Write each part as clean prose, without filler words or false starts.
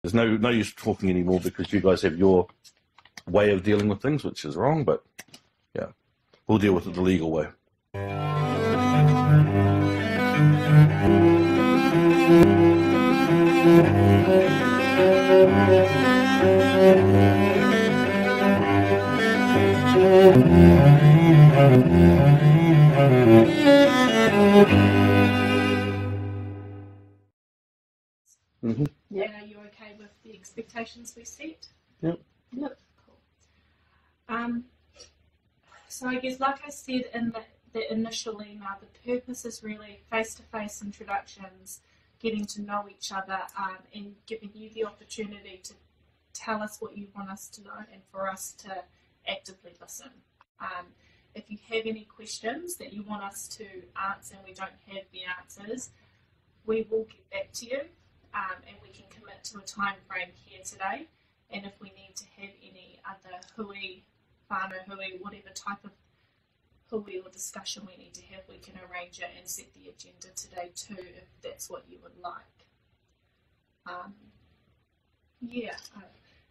There's no use talking anymore because you guys have your way of dealing with things, which is wrong, but yeah, we'll deal with it the legal way. Mm-hmm. Yep. And are you okay with the expectations we set? Yep. Yep. Cool. So I guess, like I said in the initial email, the purpose is really face-to-face introductions, getting to know each other, and giving you the opportunity to tell us what you want us to know and for us to actively listen. If you have any questions that you want us to answer and we don't have the answers, we will get back to you. And we can commit to a time frame here today. And if we need to have any other hui, whānau hui, whatever type of hui or discussion we need to have, we can arrange it and set the agenda today too, if that's what you would like.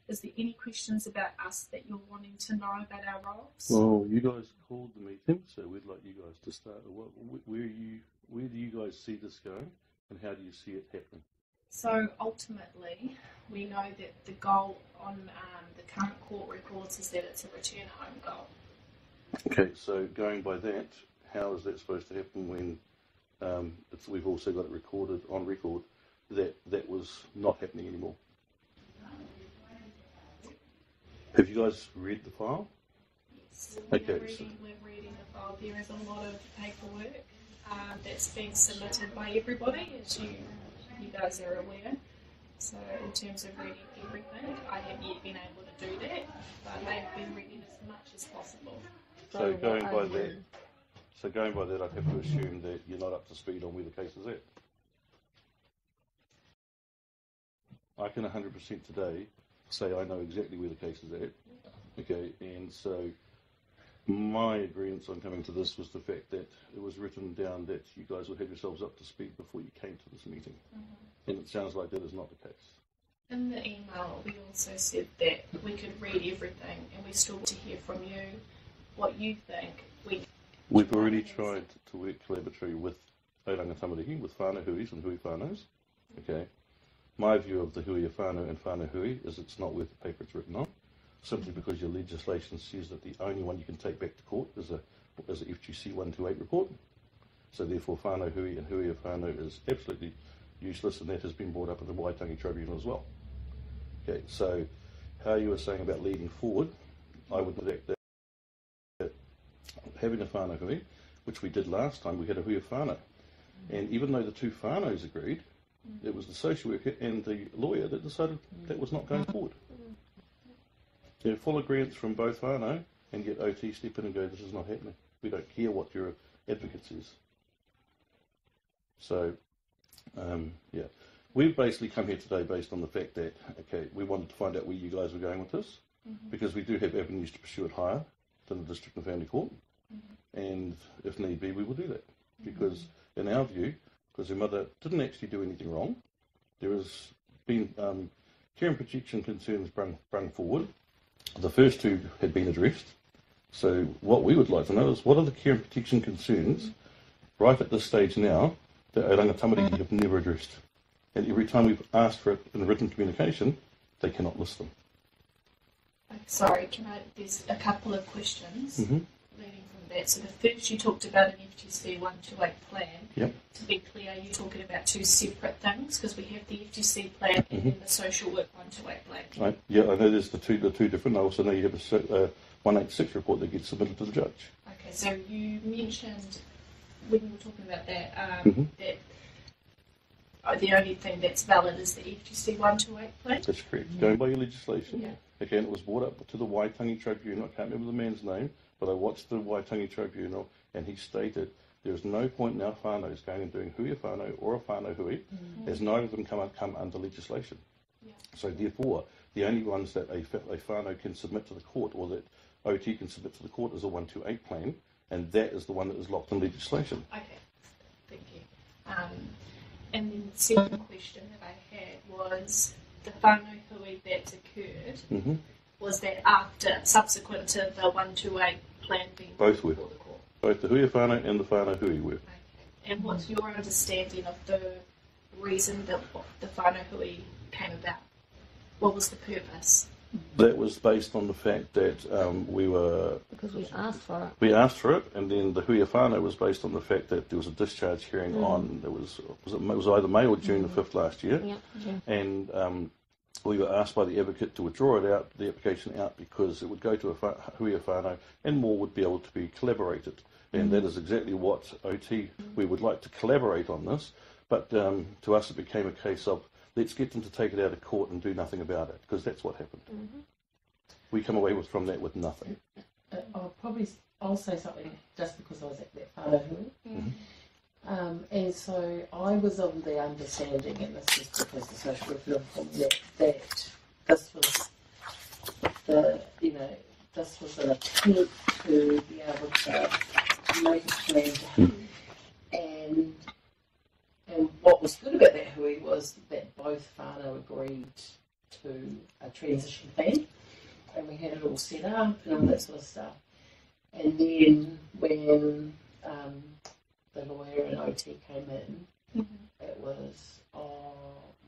Is there any questions about us that you're wanting to know about our roles? Well, you guys called the meeting, so we'd like you guys to start. Where do you guys see this going, and how do you see it happening? So ultimately, we know that the goal on the current court records is that it's a return home goal. Okay, so going by that, how is that supposed to happen when we've also got it recorded on record that was not happening anymore? Have you guys read the file? Yes. Okay. We're reading the file. There is a lot of paperwork that's being submitted by everybody, as you guys are aware. So in terms of reading everything, I have yet been able to do that, but they've been reading as much as possible. So going by that, I'd have to assume that you're not up to speed on where the case is at. I can 100% today say I know exactly where the case is at. Okay, and so my agreement on coming to this was the fact that it was written down that you guys would have yourselves up to speed before you came to this meeting. Mm-hmm. And it sounds like that is not the case. In the email, we also said that we could read everything and we still want to hear from you what you think. We've already tried to work collaboratively with Oranga Tamariki, with whānau huis and hui whānaus. Okay. My view of the hui of whānau and whānau hui is it's not worth the paper it's written on, simply because your legislation says that the only one you can take back to court is a FGC 128 report. So therefore whānau hui and hui of whānau is absolutely useless, and that has been brought up at the Waitangi Tribunal as well. Okay, so how you were saying about leading forward, I would think that having a whānau hui, which we did last time, we had a hui of whānau. And even though the two whānaus agreed, it was the social worker and the lawyer that decided that was not going forward. There are full agreements from both whānau, and yet OT step in and go, this is not happening. We don't care what your advocate says. So, yeah. We've basically come here today based on the fact that, okay, we wanted to find out where you guys were going with this, because we do have avenues to pursue it higher than the District and Family Court, and if need be, we will do that. Because in our view, because her mother didn't actually do anything wrong, there has been care and protection concerns brung forward. The first two had been addressed. So what we would like to know is what are the care and protection concerns right at this stage now that Oranga Tamariki have never addressed. And every time we've asked for it in written communication, they cannot list them. Sorry, there's a couple of questions leading from that. So the first, you talked about an FGC 128 plan. Yep. To be clear, you're talking about two separate things, because we have the FGC plan and then the social work 128 plan. Right. Yeah, I know there's the two different. I also know you have a 186 report that gets submitted to the judge. Okay, so you mentioned when you were talking about that, that the only thing that's valid is the FGC 128 plan? That's correct. Going by your legislation. Yeah. Again, it was brought up to the Waitangi Tribunal. I can't remember the man's name, but I watched the Waitangi Tribunal, and he stated there is no point in our whānaus going and doing hui a whānau or a whānau hui, as neither of them come under legislation. Yeah. So therefore, the only ones that a whānau can submit to the court, or that OT can submit to the court, is a 128 plan, and that is the one that is locked in legislation. Okay, thank you. And then the second question that I had was, the whānau hui that's occurred, was that subsequent to the 128 plan being Both before were. the court? Both the hui whānau and the whānau hui were. Okay. And what's your understanding of the reason that the whānau hui came about? What was the purpose? That was based on the fact that Because we asked for it. we asked for it, and then the hui whānau was based on the fact that there was a discharge hearing on, it was either May or June the 5th last year, and we were asked by the advocate to withdraw it out, the application out, because it would go to a hui whānau and more would be able to be collaborated. And that is exactly what OT, we would like to collaborate on this, but to us it became a case of, let's get them to take it out of court and do nothing about it, because that's what happened. We come away from that with nothing. I'll say something just because I was at that whānau hui. And so I was of the understanding, and this is because the social worker informed me, that this was this was an attempt to be able to make a plan to happen. And what was good about that hui was that both whānau agreed to a transition plan, and we had it all set up and all that sort of stuff. And then when the lawyer and OT came in, it was,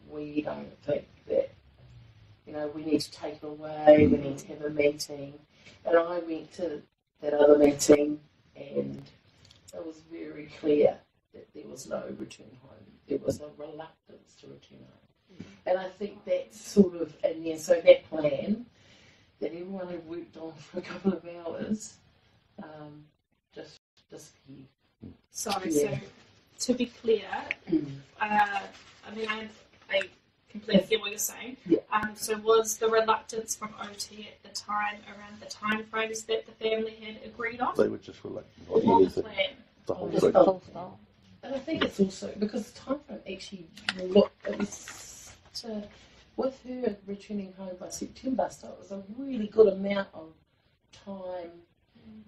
we don't think that, we need to take it away, we need to have a meeting. And I went to that other meeting, and it was very clear that there was no return home. There was a reluctance to return home. And I think that's sort of, and then so that plan that everyone had worked on for a couple of hours just disappeared. Sorry, so to be clear, I completely get what you're saying. Yeah. So was the reluctance from OT at the time around the time frames that the family had agreed on? They were just reluctant. Or what plan? The whole Just thing. the whole style. And I think it's also because the time frame actually it was with her returning home by September, so it was a really good amount of time.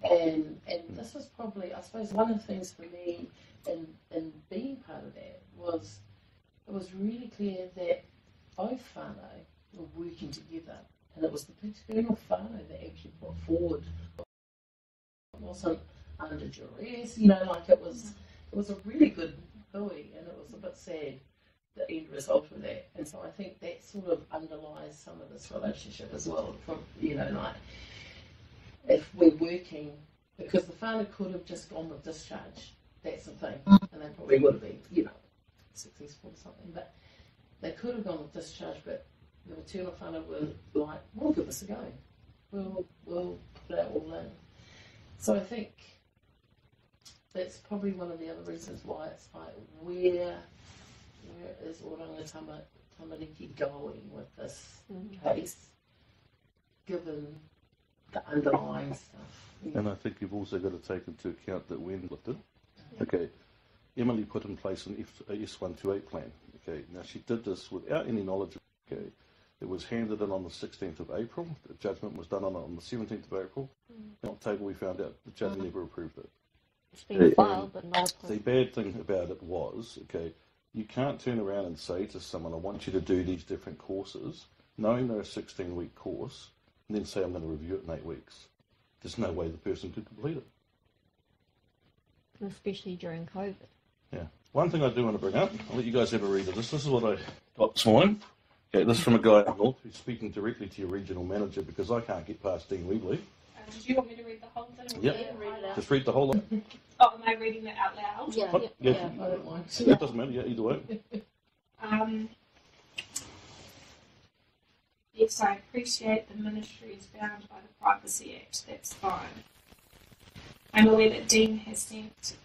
And this was probably, I suppose, one of the things for me in being part of that was it was really clear that both whānau were working together, and it was the paternal whānau that actually put forward. It wasn't under duress, it was a really good hui, and it was a bit sad, the end result of that. And so I think that sort of underlies some of this relationship as well. From, if we're working, because the whānau could have just gone with discharge, that's the thing, and they probably would have been, successful or something, but they could have gone with discharge, but the maternal whānau were like, we'll give this a go. We'll put it all in. So I think that's probably one of the other reasons why it's like, where is Oranga Tamariki going with this case, given the underlying stuff? And I think you've also got to take into account that when lifted, Emily put in place an S128 plan. Okay, now she did this without any knowledge. Okay, it was handed in on the 16th of April. The judgment was done on it on the 17th of April. In October, we found out the judge never approved it. It's been filed, but not approved. The bad thing about it was, you can't turn around and say to someone, I want you to do these different courses, knowing they're a 16-week course, and then say I'm going to review it in 8 weeks. There's no way the person could complete it. Especially during COVID. Yeah. One thing I do want to bring up, I'll let you guys have a read of this. This is what I got this morning. Okay, this is from a guy up north who's speaking directly to your regional manager because I can't get past Dean Weebly. Did you want me to read the whole thing? Yep. Yeah, read it out. Just read the whole lot. Oh, am I reading it out loud? Yeah. Oh, yeah. I don't mind. It doesn't matter, either way. Yes, I appreciate the ministry is bound by the Privacy Act. That's fine. I'm aware that Dean has sent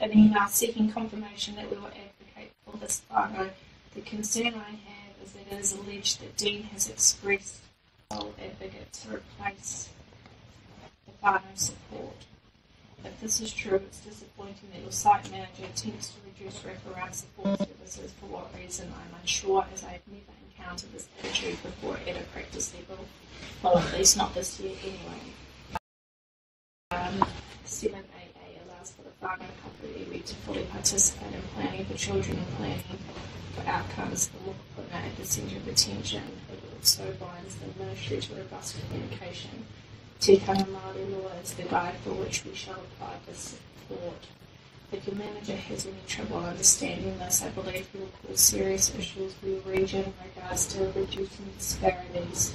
an email seeking confirmation that we will advocate for this whānau. The concern I have is that it is alleged that Dean has expressed an advocate to replace the whānau support. If this is true, it's disappointing that your site manager attempts to reduce wraparound support services. For what reason, I'm unsure, as I have never encountered this attitude before at a practice level. Well, at least not this year anyway. 7AA allows for the whānau kapu iwi to fully participate in planning for children and planning for outcomes for mokopuna at the centre of attention. It also binds the Ministry to robust communication. Tikanga Māori law is the guide for which we shall apply this support. If your manager has any trouble understanding this, I believe he will cause serious issues for your region in regards to reducing disparities.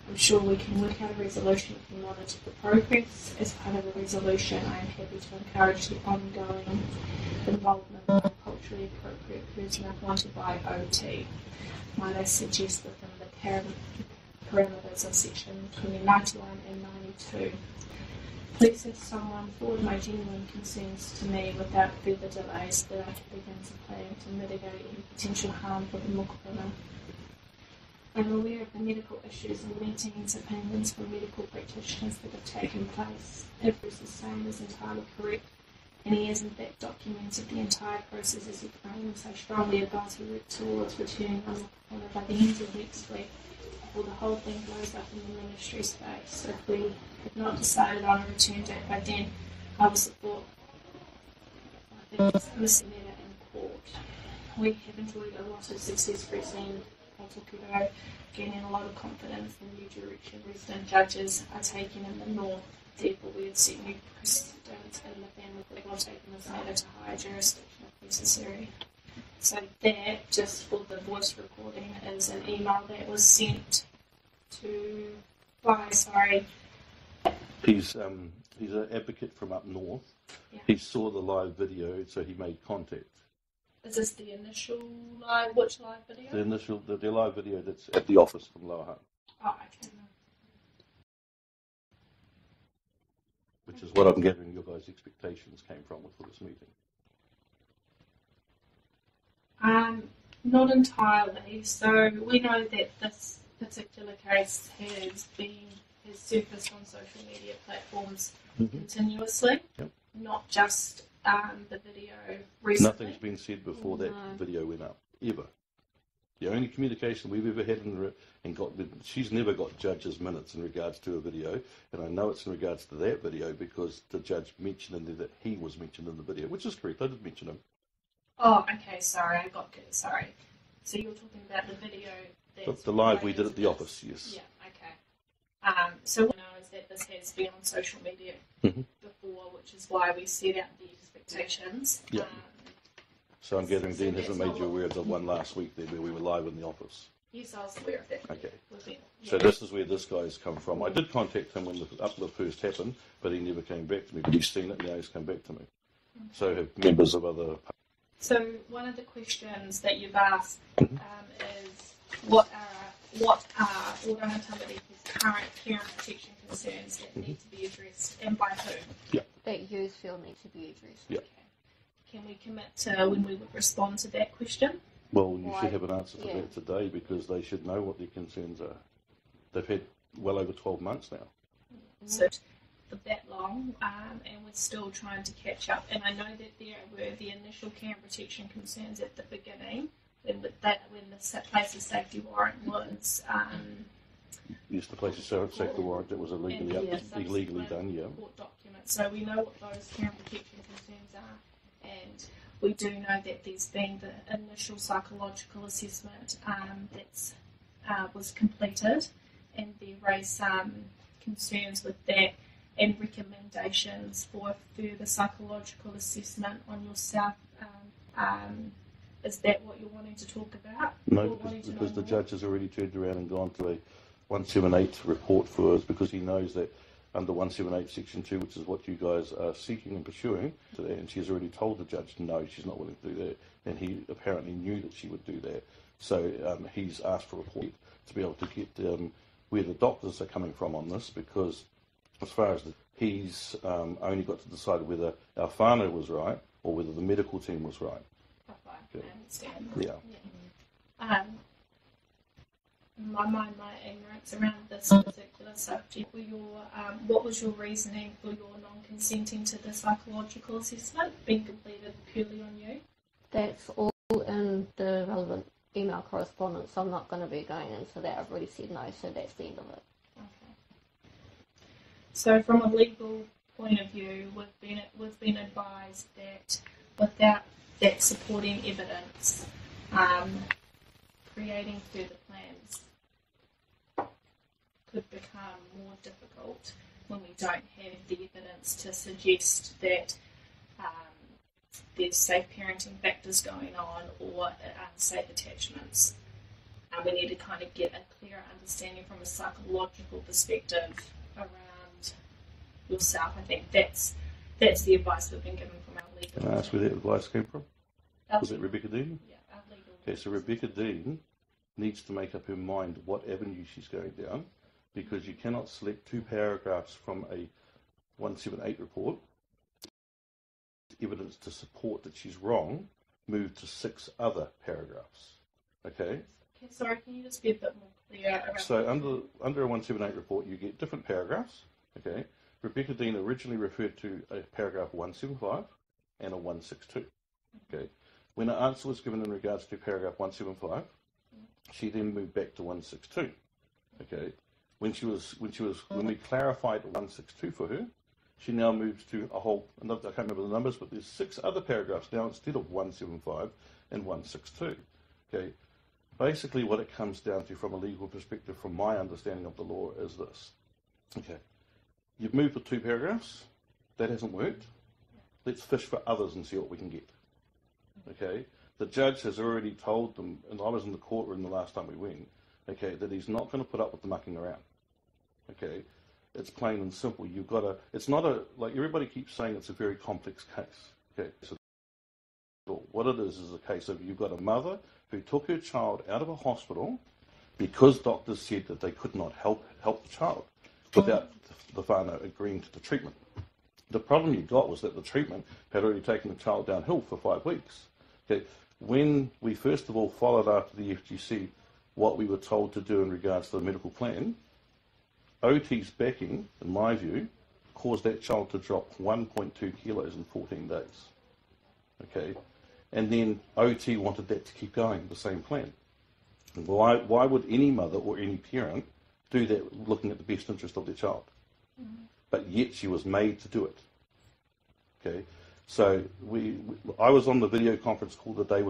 I'm sure we can work out a resolution if you monitor the progress. As part of the resolution, I am happy to encourage the ongoing involvement of culturally appropriate person appointed by OT. Might I suggest within the parameters of section 91 and 92. Please have someone forward my genuine concerns to me without further delays that I can begin to plan to mitigate any potential harm for the mokopuna. I'm aware of the medical issues and meetings, opinions from medical practitioners that have taken place. If Bruce is saying is entirely correct, and he has in fact documented the entire process as he claims, I strongly advise we work towards returning on mokopuna by the end of next week, before the whole thing blows up in the ministry's face. If we have not decided on a return date by then, I will support Mr. Netta in court. We have enjoyed a lot of success recently. Otho, gaining a lot of confidence in the new direction resident judges are taking in the north. Therefore, we have set new precedents in the family court on taking this matter to higher jurisdiction if necessary. So that, just for the voice recording, is an email that was sent to He's an advocate from up north. Yeah. He saw the live video, so he made contact. Is this the initial live? Which live video? The live video that's at the office from Lower Hutt. Oh, okay. Which is what I'm gathering your guys' expectations came from for this meeting. Not entirely. So we know that this particular case has surfaced on social media platforms continuously, not just the video recently. Nothing's been said before that video went up, ever. The only communication we've ever had she's never got judge's minutes in regards to a video, and I know it's in regards to that video because the judge mentioned in there that he was mentioned in the video, which is correct. I did mention him. Oh, okay, sorry, I got good, sorry. So you're talking about the video The live we did at the office, yes. Yeah, okay. So what we know is that this has been on social media before, which is why we set out the expectations. Yeah. So I'm gathering Dean hasn't made you aware of the one last week there where we were live in the office. Yes, I was aware of that. Okay. So this is where this guy's come from. I did contact him when the uplift first happened, but he never came back to me. But he's seen it, now he's come back to me. Okay. So have members of other... So one of the questions that you've asked is what are Oranga Tamariki's current care and protection concerns that need to be addressed, and by whom? Yeah. That you feel need to be addressed. Yeah. Okay. Can we commit to when we would respond to that question? Well, you should have an answer to that today because they should know what their concerns are. They've had well over 12 months now. So for that long, and we're still trying to catch up. And I know that there were the initial care and protection concerns at the beginning when the place of safety warrant was. Yes, the place of safety warrant that was illegally done. Yeah. Court documents. So we know what those care and protection concerns are, and we do know that there's been the initial psychological assessment that was completed, and there raised some concerns with that and recommendations for further psychological assessment on yourself. Is that what you're wanting to talk about? No, because the judge has already turned around and gone to a 178 report for us because he knows that under 178 section 2, which is what you guys are seeking and pursuing, and she has already told the judge no, she's not willing to do that, and he apparently knew that she would do that. So he's asked for a report to be able to get where the doctors are coming from on this, because as far as he's only got to decide whether our whānau was right or whether the medical team was right. I understand. Yeah. My ignorance around this particular subject. What was your reasoning for your non-consenting to the psychological assessment being completed purely on you? That's all in the relevant email correspondence. So I'm not going to be going into that. I've already said no, so that's the end of it. Okay. So from a legal point of view, we've been advised that without that supporting evidence, creating further plans could become more difficult when we don't have the evidence to suggest that there's safe parenting factors going on or unsafe attachments. We need to kind of get a clearer understanding from a psychological perspective around yourself. I think that's the advice we've been given from our legal. Can I ask where that advice came from? Was it Rebecca Dean? Yeah, our legal. Okay, so Rebecca Dean needs to make up her mind what avenue she's going down, because you cannot select 2 paragraphs from a 178 report, evidence to support that she's wrong, move to 6 other paragraphs. Okay? Sorry, can you just be a bit more clear around? So under a 178 report, you get different paragraphs. Okay? Rebecca Dean originally referred to a paragraph 175 and a 162. Okay? When an answer was given in regards to paragraph 175, she then moved back to 162. Okay? When we clarified 162 for her, she now moves to I can't remember the numbers, but there's 6 other paragraphs now instead of 175 and 162. Okay? Basically, what it comes down to from a legal perspective, from my understanding of the law, is this. Okay, you've moved the 2 paragraphs. That hasn't worked. Let's fish for others and see what we can get. Okay, the judge has already told them, and I was in the courtroom the last time we went, okay, that he's not going to put up with the mucking around. Okay, it's plain and simple. You've got to, it's not a, like everybody keeps saying it's a very complex case. Okay, so what it is a case of you've got a mother who took her child out of a hospital because doctors said that they could not help the child without the whānau agreeing to the treatment. The problem you got was that the treatment had already taken the child downhill for 5 weeks. Okay, when we first of all followed after the FGC what we were told to do in regards to the medical plan, OT's backing, in my view, caused that child to drop 1.2 kilos in 14 days. Okay, and then OT wanted that to keep going, the same plan. And why would any mother or any parent do that looking at the best interest of their child? Mm-hmm. But yet she was made to do it. Okay, so I was on the video conference call today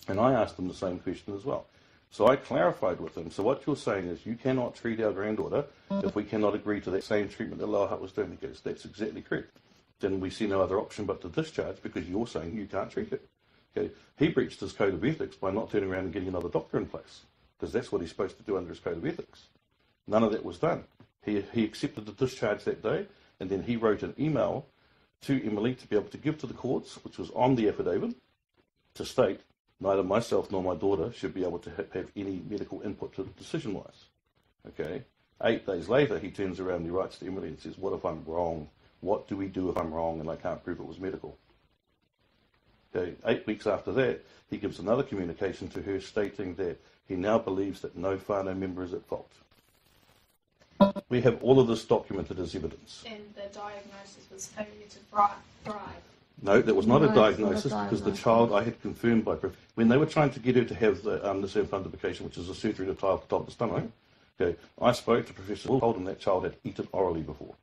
and I asked them the same question as well. So I clarified with them. So what you're saying is you cannot treat our granddaughter if we cannot agree to that same treatment that Lower Hutt was doing. Because that's exactly correct. Then we see no other option but to discharge because you're saying you can't treat it. Okay, he breached his code of ethics by not turning around and getting another doctor in place because that's what he's supposed to do under his code of ethics. None of that was done. He accepted the discharge that day, and then he wrote an email to Emily to be able to give to the courts, which was on the affidavit, to state neither myself nor my daughter should be able to have any medical input to the decision-wise. Okay. 8 days later, he turns around and he writes to Emily and says, "What if I'm wrong? What do we do if I'm wrong and I can't prove it was medical?" Okay. 8 weeks after that, he gives another communication to her stating that he now believes that no whānau member is at fault. We have all of this documented as evidence. And the diagnosis was failure to thrive. No, that was not No, a it's not a diagnosis because the diagnosis. child I had confirmed by when they were trying to get her to have this fundoplication, which is a surgery to tie off the top of the stomach. Okay, I spoke to Professor Will, told him that child had eaten orally before,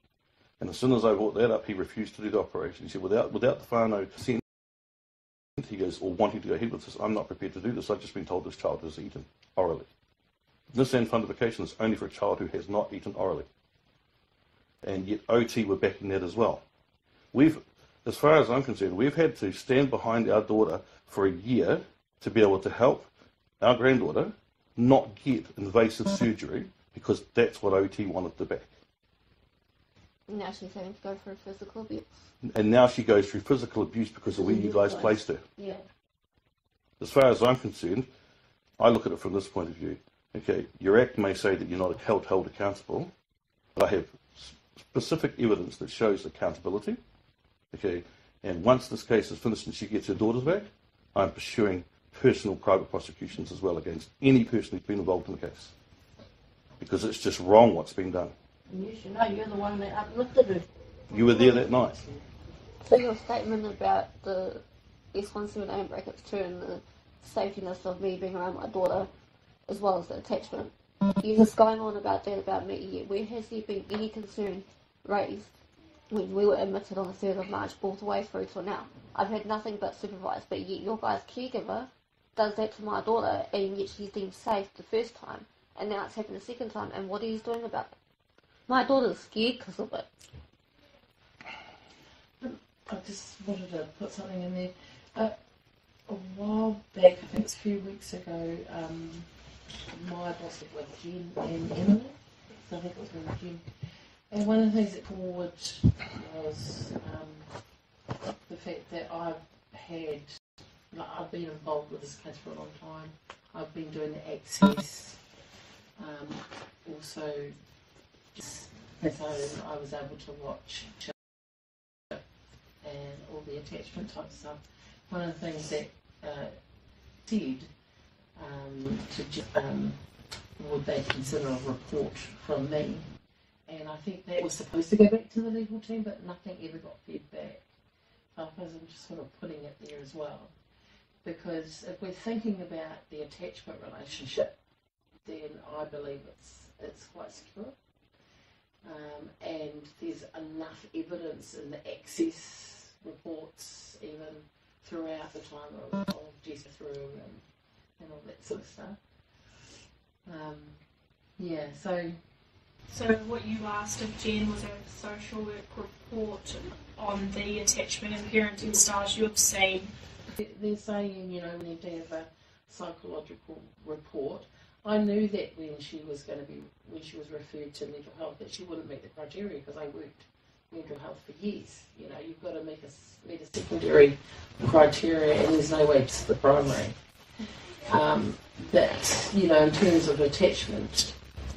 and as soon as I brought that up, he refused to do the operation. He said, without the whānau consent, he goes, or wanting to go ahead with this, I'm not prepared to do this. I've just been told this child has eaten orally. This fundoplication is only for a child who has not eaten orally, and yet OT were backing that as well. As far as I'm concerned, we've had to stand behind our daughter for a year to be able to help our granddaughter not get invasive surgery because that's what OT wanted to back. Now she's having to go through physical abuse. And now she goes through physical abuse because of where you guys placed her. Yeah. As far as I'm concerned, I look at it from this point of view. Okay, your act may say that you're not held accountable, but I have specific evidence that shows accountability. Okay, and once this case is finished and she gets her daughters back, I'm pursuing personal private prosecutions as well against any person who's been involved in the case. Because it's just wrong what's been done. And you should know you're the one that uplifted her. You were there that night. So your statement about the S178 brackets 2 and the safetiness of me being around my daughter, as well as the attachment, you're just going on about that about me. Where has there been any concern raised when we were admitted on the 3rd of March all the way through till now. I've had nothing but supervised, but yet your guys' caregiver does that to my daughter, and yet she's deemed safe the first time, and now it's happened the second time, and what are you doing about it? My daughter's scared because of it. I just wanted to put something in there. A while back, I think it's a few weeks ago, my boss was with Jen and Emily, so I think it was with Jen. And one of the things that forward was the fact that I've been involved with this case for a long time. I've been doing the access, also just at home I was able to watch and all the attachment type stuff. One of the things that said would they consider a report from me, and I think that was supposed to go back to the legal team, but nothing ever got fed back. So I suppose I'm just sort of putting it there as well, because if we're thinking about the attachment relationship, then I believe it's quite secure, and there's enough evidence in the access reports, even throughout the time of Jess through and all that sort of stuff. So what you asked if Jen was a social work report on the attachment and parenting styles you've seen. They're saying, we need to have a psychological report. I knew that when she was referred to mental health, that she wouldn't meet the criteria, because I worked mental health for years. You've got to meet a secondary criteria, and there's no way it's the primary. In terms of attachment,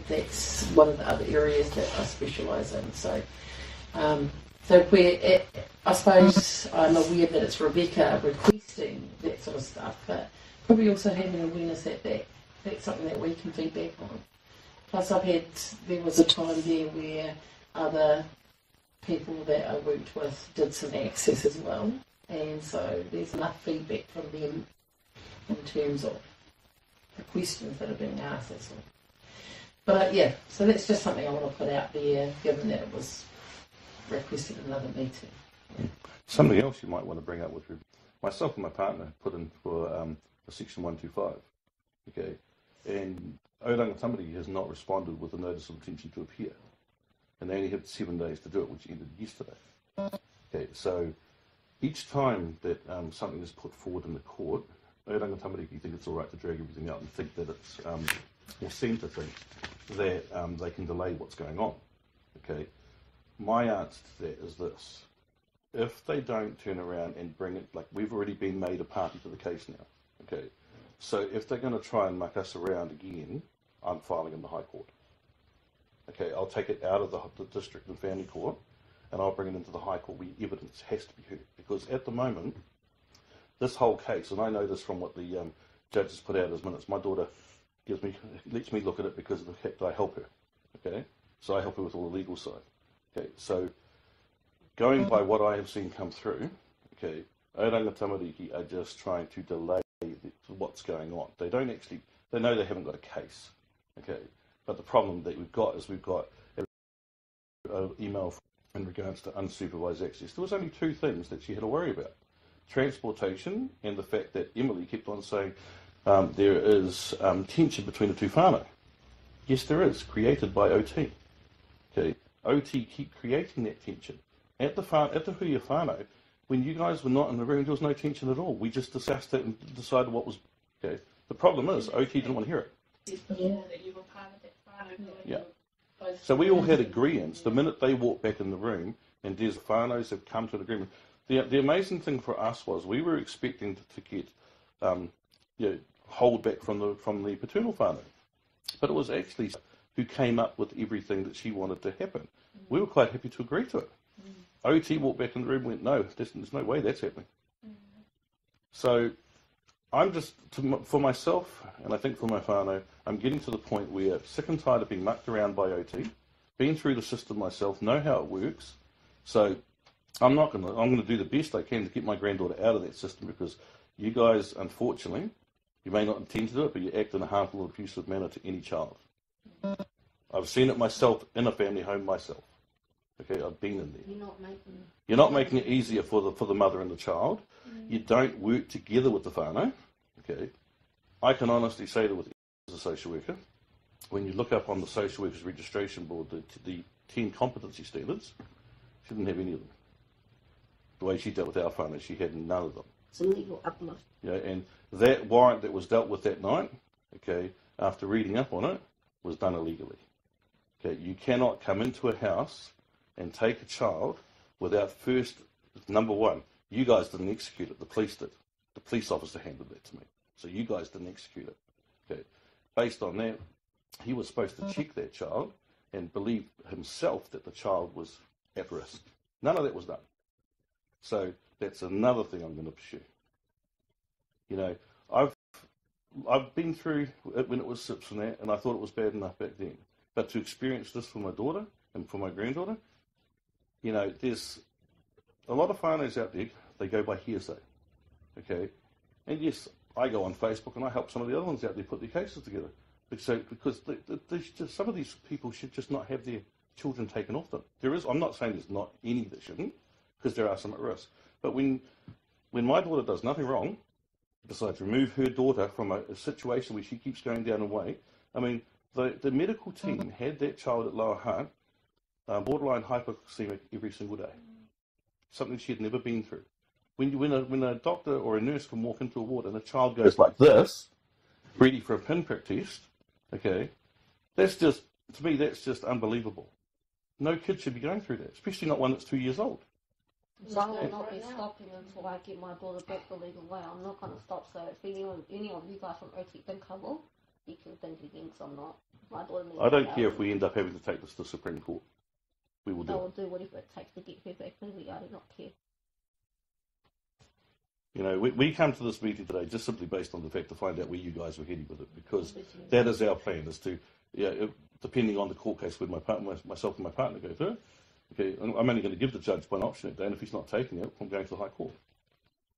that's one of the other areas that I specialise in. So I suppose I'm aware that it's Rebecca requesting that sort of stuff, but probably also having awareness that that's something that we can feedback on. Plus there was a time there where other people that I worked with did some access as well, and so there's enough feedback from them in terms of the questions that are being asked. That's all. But so that's just something I want to put out there, given that it was requested in another meeting. Something else you might want to bring up with myself and my partner put in for a Section 125, okay, and Oranga Tamariki has not responded with a notice of intention to appear, and they only have 7 days to do it, which ended yesterday. Okay, so each time that something is put forward in the court, Oranga Tamariki think it's all right to drag everything out and think that it's, or seem to think that they can delay what's going on. Okay, my answer to that is this: if they don't turn around and bring it, like we've already been made a party to the case now. Okay, so if they're going to try and muck us around again, I'm filing in the High Court. Okay, I'll take it out of the District and Family Court, and I'll bring it into the High Court where evidence has to be heard. Because at the moment, this whole case, and I know this from what the judges put out as minutes, my daughter lets me look at it because of the fact that I help her. Okay, so I help her with all the legal side. Okay, so going by what I have seen come through, okay, Oranga Tamariki are just trying to delay what's going on. They know they haven't got a case. Okay, but the problem that we've got is we've got an email in regards to unsupervised access. There was only 2 things that she had to worry about: transportation and the fact that Emily kept on saying there is tension between the 2 whānau. Yes, there is, created by OT. Okay, OT keep creating that tension. At the Huia whānau, when you guys were not in the room, there was no tension at all. We just discussed it and decided what was okay. The problem is OT didn't want to hear it. That you were part of that whānau. Yeah. So we all had agreements. The minute they walked back in the room, and there's whānaus have come to an agreement. The amazing thing for us was we were expecting to get hold back from the paternal father, but it was actually who came up with everything that she wanted to happen. We were quite happy to agree to it. OT walked back in the room and went, no, there's no way that's happening. So I'm just, for myself, and I think for my whānau, I'm getting to the point where sick and tired of being mucked around by OT, been through the system myself, know how it works. So I'm going to do the best I can to get my granddaughter out of that system, because you guys, unfortunately, you may not intend to do it, but you act in a harmful or abusive manner to any child. I've seen it myself in a family home myself. Okay, I've been in there. You're not making it easier for the mother and the child. You don't work together with the whānau. Okay, I can honestly say that with as a social worker, when you look up on the Social Workers Registration Board the 10 competency standards, she didn't have any of them. The way she dealt with our whānau, she had none of them. It's a legal uplift. Yeah, and that warrant that was dealt with that night, okay, after reading up on it, was done illegally. Okay, you cannot come into a house and take a child without first, number one, you guys didn't execute it, the police did. The police officer handed that to me. So you guys didn't execute it. Okay. Based on that, he was supposed to check that child and believe himself that the child was at risk. None of that was done. So that's another thing I'm going to pursue. You know, I've been through it when it was SIPS and that, and I thought it was bad enough back then. But to experience this for my daughter and for my granddaughter, you know, there's a lot of whānaus out there, they go by hearsay. Okay? And yes, I go on Facebook and I help some of the other ones out there put their cases together. Because some of these people should just not have their children taken off them. I'm not saying there's not any that shouldn't, because there are some at risk. But when my daughter does nothing wrong, besides remove her daughter from a situation where she keeps going down a way, I mean, the medical team had that child at Lower Hutt borderline hypoglycemic every single day. Something she had never been through. When a doctor or a nurse can walk into a ward and a child goes like this, ready for a pinprick test, okay, that's just, to me, that's just unbelievable. No kid should be going through that, especially not one that's 2 years old. So I will not be stopping until I get my daughter back the legal way. I'm not going to stop. So if any of you guys from OT think I will, you can think again, because I'm not. My daughter needs I don't care if we end up having to take this to Supreme Court. We will do I it. will do whatever it takes to get her back legally. I do not care. You know, we come to this meeting today just simply based on the fact to find out where you guys were heading with it, because that is our plan, is to, depending on the court case with myself and my partner go through, okay, I'm only going to give the judge one option that day, and if he's not taking it, I'm going to the High Court.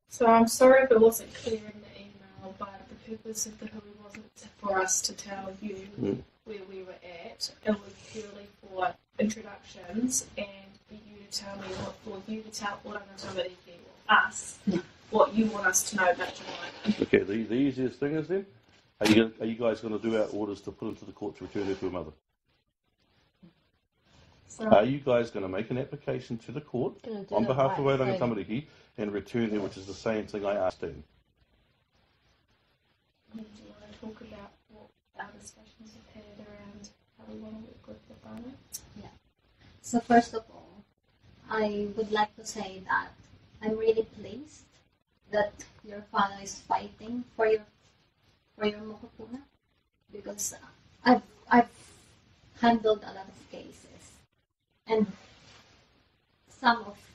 So I'm sorry if it wasn't clear in the email, but the purpose of the hui wasn't for us to tell you where we were at. It was purely for introductions and for you to tell me, or for you to tell Oranga Tamariki, or us, what you want us to know about your life. Okay, the easiest thing is then, are you guys going to do our orders to put into the court to return her to her mother? So, Are you guys going to make an application to the court on behalf of Oranga Tamariki and return her, which is the same thing I asked him? do you want to talk about what our discussions have had around how we want to work with the whānau? Yeah. So first of all, I would like to say that I'm really pleased that your father is fighting for your mokopuna, because I've handled a lot of cases, and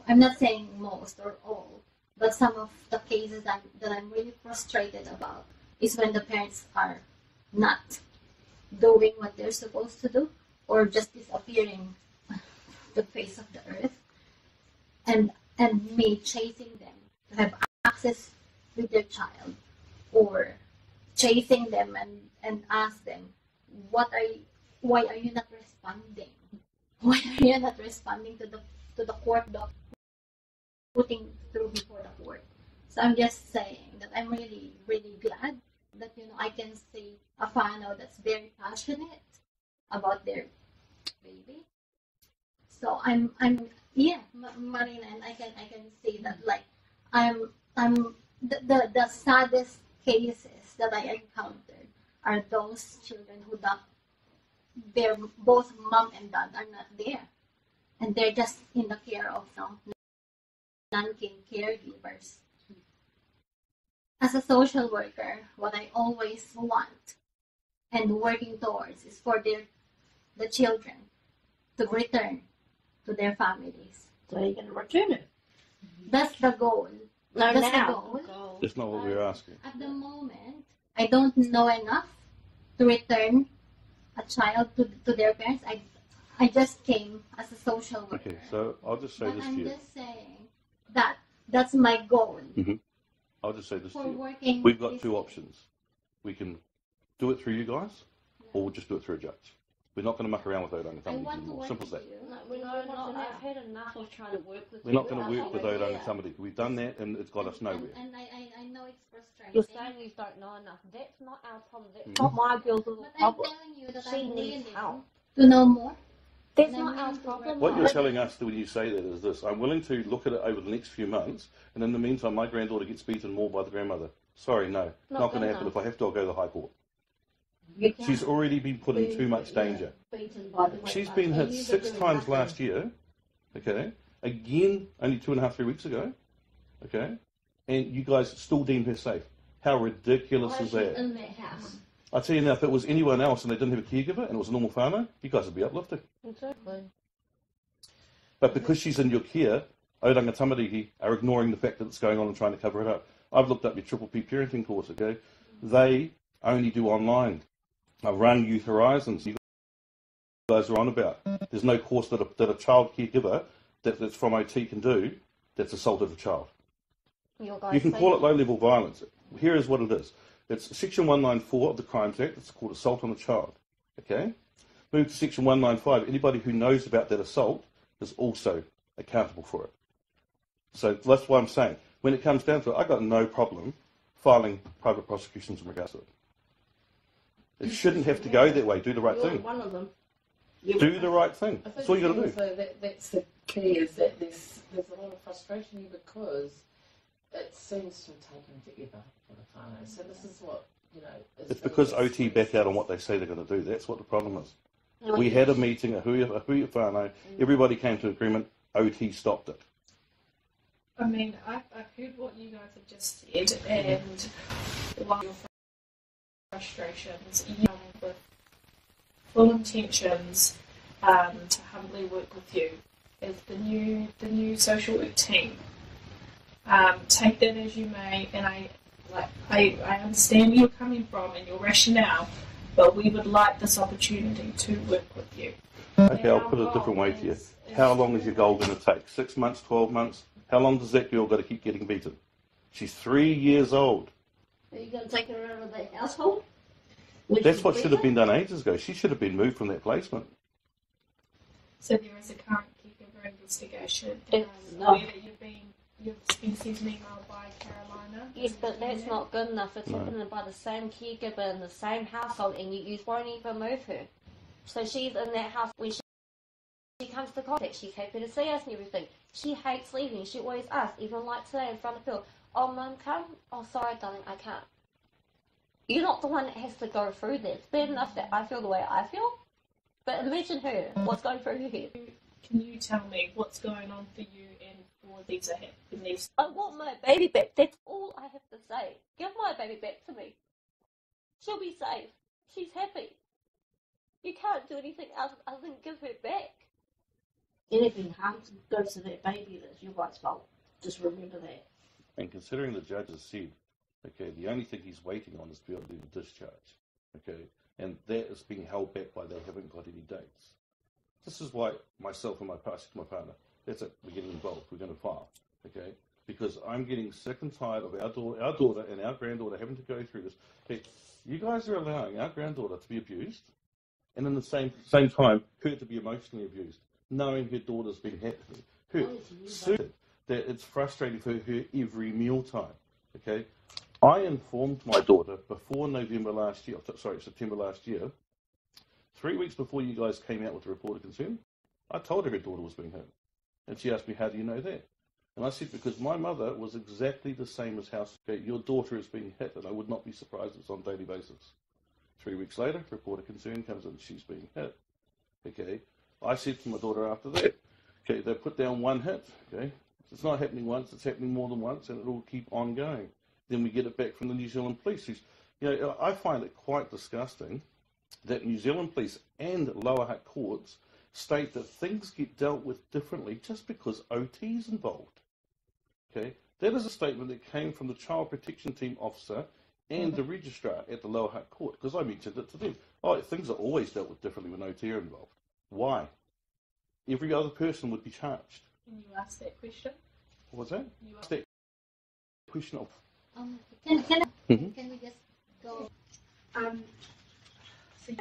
I'm not saying most or all, but some of the cases that I'm really frustrated about is when the parents are not doing what they're supposed to do, or just disappearing the face of the earth, and me chasing them to have access with their child, or chasing them and ask them, why are you not responding? Why are you not responding to the court doc, putting through before the court? So I'm just saying that I'm really, really glad that I can see a whānau that's very passionate about their baby. So I'm Marina, and I can see that, like, I'm the saddest cases that I encountered are those children who their both mom and dad are not there, and they're just in the care of non-kin caregivers. As a social worker, what I always want and working towards is for the children to return to their families. So you're going to return it. That's the goal. No, That's now. the goal. That's not what we're asking. At the moment, I don't know enough to return a child to their parents. I just came as a social worker. Okay, so I'll just say But this to I'm you. just saying that that's my goal I'll just say this to for you. working. We've got with two options. We can do it through you guys, or we'll just do it through a judge. We're not going to muck around with Oranga I Tamariki want to anymore. work Simple as with that. you. I've had enough of trying to work with We're you. not going to work with Oranga Tamariki. We've done that and it's got us nowhere. And I know it's frustrating. You're saying you don't know enough. That's not our problem. That's Mhm. not my girl's little But I'm problem. telling you that She I'm needs willing help. to know more. That's And I'm not our willing to problem. work What with you're you. telling us when you say that is this: I'm willing to look at it over the next few months, and in the meantime, my granddaughter gets beaten more by the grandmother. Sorry, no, not going to happen. If I have to, I'll go to the High Court. You She's can't already been put in be, too much danger. beaten by the She's grandmother. been hit And you 6 do times nothing. last year. Okay, again only 2.5, 3 weeks ago. Okay, and you guys still deem her safe. How ridiculous Why is she that? in that house? I tell you now, if it was anyone else and they didn't have a caregiver and it was a normal whānau, you guys would be uplifted. Exactly. But because she's in your care, Oranga Tamariki are ignoring the fact that it's going on and trying to cover it up. I've looked up your Triple P parenting course, okay? They only do online. I've run Youth Horizons. You guys are on about. There's no course that a child caregiver that's from OT can do that's assaulted a child. Your guys You can say call it low-level violence. Here is what it is. It's Section 194 of the Crimes Act. It's called assault on a child. Okay? Move to Section 195. Anybody who knows about that assault is also accountable for it. So that's why I'm saying, when it comes down to it, I've got no problem filing private prosecutions in regards to it. It shouldn't have to go that way. Do the right You're thing. one of them. Do the right thing. I think That's all you got to do. also that's the key, is that there's a lot of frustration here because it seems to have taken forever for the whānau. So this is what, you know... It's because OT back out on what they say they're going to do. That's what the problem is. We had a meeting, a hui whānau, everybody came to agreement, OT stopped it. I mean, I've heard what you guys have just said, and while your frustrations, you know, with full intentions to humbly work with you as the new social work team. Take that as you may, and I understand where you're coming from and your rationale, but we would like this opportunity to work with you. Okay, I'll put it a different way to you. How long is your goal going to take? 6 months, 12 months? How long does that girl got to keep getting beaten? She's 3 years old. Are you going to take her out of the household? That's what should have been done ages ago. She should have been moved from that placement. So there is a current caregiver investigation. It's Whether you've been sent an email by Carolina. Yes, but that's not good enough. It's No. happening by the same caregiver in the same household, and you won't even move her. So she's in that house when she comes to contact. She's happy to see us and everything. She hates leaving. She always asks, even like today in front of Phil, "Oh, Mum, come." "Oh, sorry, darling, I can't." You're not the one that has to go through that. It's bad enough that I feel the way I feel, but imagine her, what's going through her head. Can you tell me what's going on for you and for these are happening? I want my baby back. That's all I have to say. Give my baby back to me. She'll be safe. She's happy. You can't do anything else other than give her back. Anything harm goes to that baby, that's your guys' fault. Just remember that. And considering the judge has said, okay, the only thing he's waiting on is to be able to do the discharge, okay, and that is being held back by they haven't got any dates. This is why myself and my partner, that's it, we're getting involved, we're going to file, okay, because I'm getting sick and tired of our daughter and our granddaughter having to go through this. Okay, you guys are allowing our granddaughter to be abused, and in the same time, her to be emotionally abused, knowing her daughter's been hurt, that it's frustrating for her every mealtime, okay. I informed my daughter before September last year, 3 weeks before you guys came out with the report of concern. I told her daughter was being hurt. And she asked me, "How do you know that?" And I said, "Because my mother was exactly the same as how your daughter is being hit, and I would not be surprised if it's on a daily basis." 3 weeks later, report of concern comes in, she's being hit. Okay. I said to my daughter after that, okay, they put down one hit, okay. It's not happening once, it's happening more than once, and it will keep on going. Then we get it back from the New Zealand police. I find it quite disgusting that New Zealand police and lower Hutt courts state that things get dealt with differently just because OT is involved. Okay, that is a statement that came from the Child Protection Team officer and the registrar at the lower Hutt court, because I mentioned it to them. Oh, things are always dealt with differently when OT are involved. Why? Every other person would be charged. Can you ask that question? What was that? You Ask that question of... Can we just go? So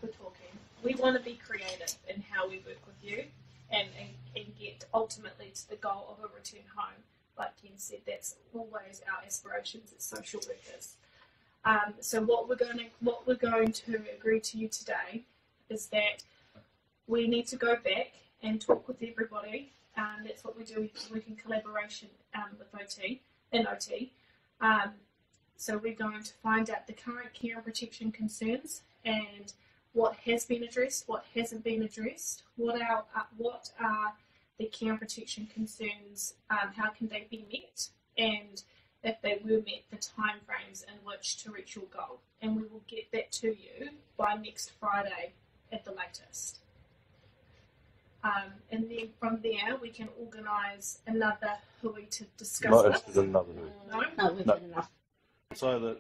we're talking, we want to be creative in how we work with you and get ultimately to the goal of a return home. Like Ken said, that's always our aspirations as social workers. So what we're going to agree to you today is that we need to go back and talk with everybody. That's what we do. We work in collaboration with OT. So we're going to find out the current care and protection concerns and what has been addressed, what hasn't been addressed, what are the care and protection concerns, how can they be met, and if they were met, the time frames in which to reach your goal. And we will get that to you by next Friday at the latest. And then from there, we can organise another hui to discuss Not this. interested in another hui. No, we've had enough. So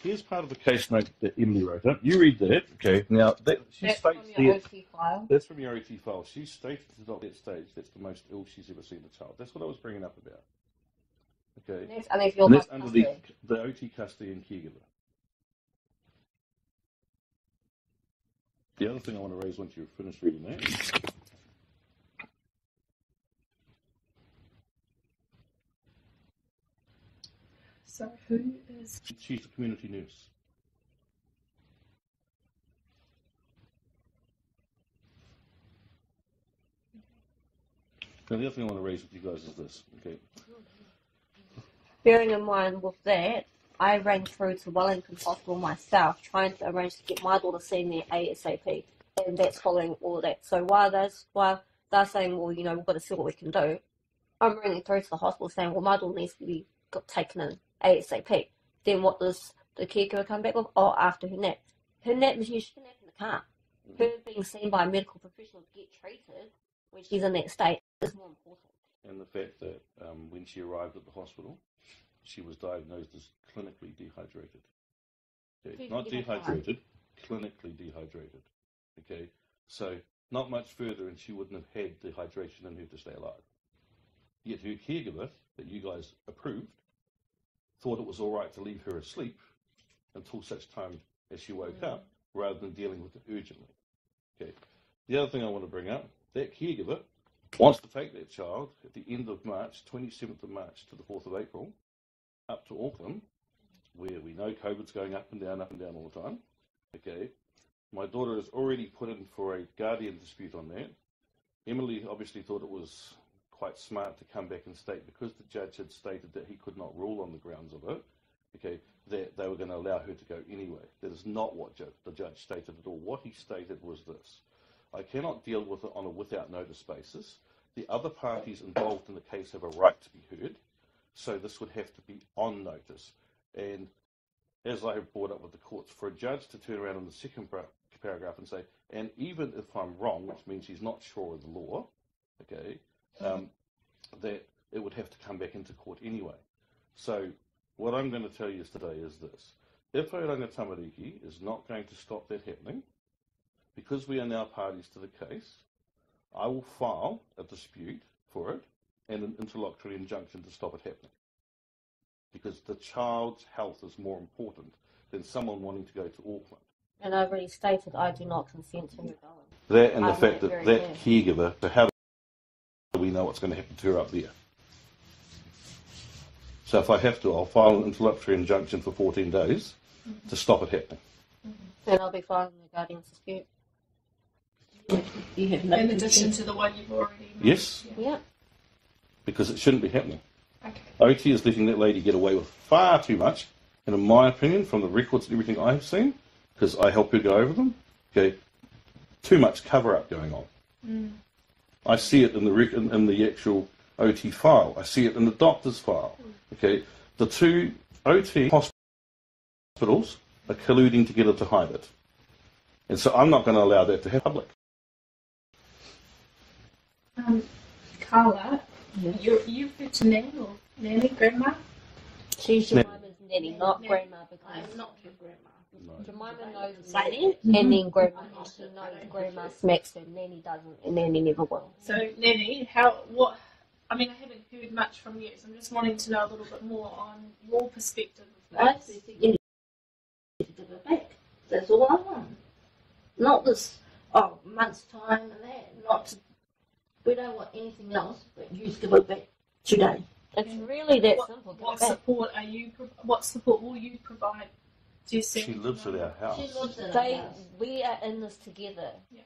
here's part of the case note that Emily wrote up. You read that, okay? Now she That's states from your there. OT file. That's from your OT file. She stated at that stage that's the most ill she's ever seen a child. That's what I was bringing up about. Okay. And if you're And that's not under custody. the OT custody and caregiver. The other thing I want to raise once you've finished reading that. So who is... She's the community nurse. Now the other thing I want to raise with you guys is this, okay? Bearing in mind with that, I ran through to Wellington Hospital myself, trying to arrange to get my daughter seen there ASAP, and that's following all of that. So while they're saying, well, you know, we've got to see what we can do, I'm running through to the hospital saying, well, my daughter needs to be taken in ASAP. Then what does the caregiver come back with? Oh, after her nap. Her nap is usually nap in the car. Her being seen by a medical professional to get treated when she's in that state is more important. And the fact that when she arrived at the hospital, she was diagnosed as clinically dehydrated. Okay? Not dehydrated, clinically dehydrated. Okay, so not much further, and she wouldn't have had dehydration in her to stay alive. Yet her caregiver, that you guys approved, thought it was all right to leave her asleep until such time as she woke up, rather than dealing with it urgently. Okay. The other thing I want to bring up, that caregiver wants to take that child at the end of March, 27th of March to the 4th of April, up to Auckland, where we know COVID's going up and down all the time. Okay. My daughter has already put in for a guardian dispute on that. Emily obviously thought it was quite smart to come back and state, because the judge had stated that he could not rule on the grounds of it, okay, that they were going to allow her to go anyway. That is not what the judge stated at all. What he stated was this: I cannot deal with it on a without notice basis. The other parties involved in the case have a right to be heard, so this would have to be on notice. And as I have brought up with the courts, for a judge to turn around in the second paragraph and say, and even if I'm wrong, which means he's not sure of the law, okay, that it would have to come back into court anyway. So what I'm going to tell you today is this: if Oranga Tamariki is not going to stop that happening, because we are now parties to the case, I will file a dispute for it and an interlocutory injunction to stop it happening. Because the child's health is more important than someone wanting to go to Auckland. And I've already stated I do not consent to her going. That and the I fact made that it that very caregiver, so how do we know what's going to happen to her up there? So if I have to, I'll file an interlocutory injunction for 14 days to stop it happening. And I'll be filing the guardian's dispute. You have no In addition consent. to the one you've already made? Yes, Yeah. because it shouldn't be happening. Okay. OT is letting that lady get away with far too much, and in my opinion, from the records and everything I have seen, because I help her go over them, okay, too much cover-up going on. I see it in the actual OT file. I see it in the doctor's file. Okay, the two OT hospitals are colluding together to hide it, and so I'm not going to allow that to happen public. Carla, Yeah. you refer to Nan or Nanny, Grandma? She's Jemima's nanny, not Nanny. grandma, I'm because not your grandma. No. Jemima knows Exciting. nanny, and then grandma, she knows grandma smacks her, nanny doesn't, and nanny never will. So Nanny, I mean, I haven't heard much from you, so I'm just wanting to know a little bit more on your perspective of I this. think you need to give it back. That's all I want. not this, month's time and that, we don't want anything else, but you just give it back today. It's really that simple. What support what support will you provide, Jesse? She lives at our house. She lives in our house. We are in this together. Yeah.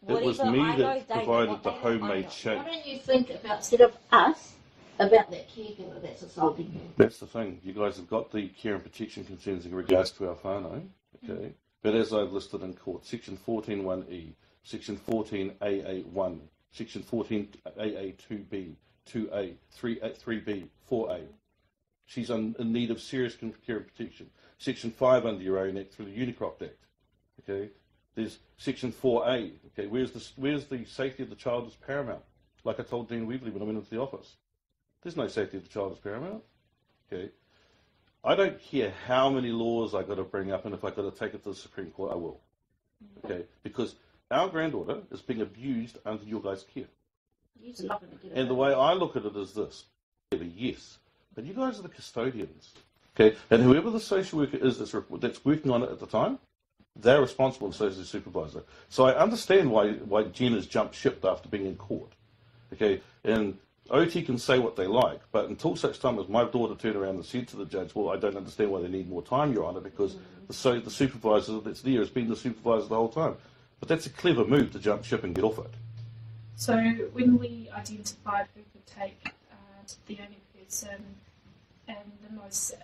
It was me that provided the homemade shake. Why don't you think about, instead of us, about that caregiver that's assaulting you? That's the thing. You guys have got the care and protection concerns in regards to our whānau, okay? But as I've listed in court, Section 14.1e, Section 14AA1, Section 14AA2b, 2a, 3b, 4a. She's in need of serious care and protection. Section 5 under your own Act through the Unicroft Act, okay? There's Section 4a, okay? Where's the safety of the child is paramount? Like I told Dean Weebly when I went into the office. There's no safety of the child is paramount, okay? I don't care how many laws I got to bring up, and if I got to take it to the Supreme Court, I will, okay? Because our granddaughter is being abused under your guys' care. And the way I look at it is this: yes, but you guys are the custodians, okay? And whoever the social worker is that's working on it at the time, they're responsible, so is the supervisor. So I understand why Jen has jumped ship after being in court, okay? And OT can say what they like, but until such time as my daughter turned around and said to the judge, well, I don't understand why they need more time, Your Honour, because the supervisor that's there has been the supervisor the whole time. But that's a clever move to jump ship and get off it. So when we identified who could take the only person and the most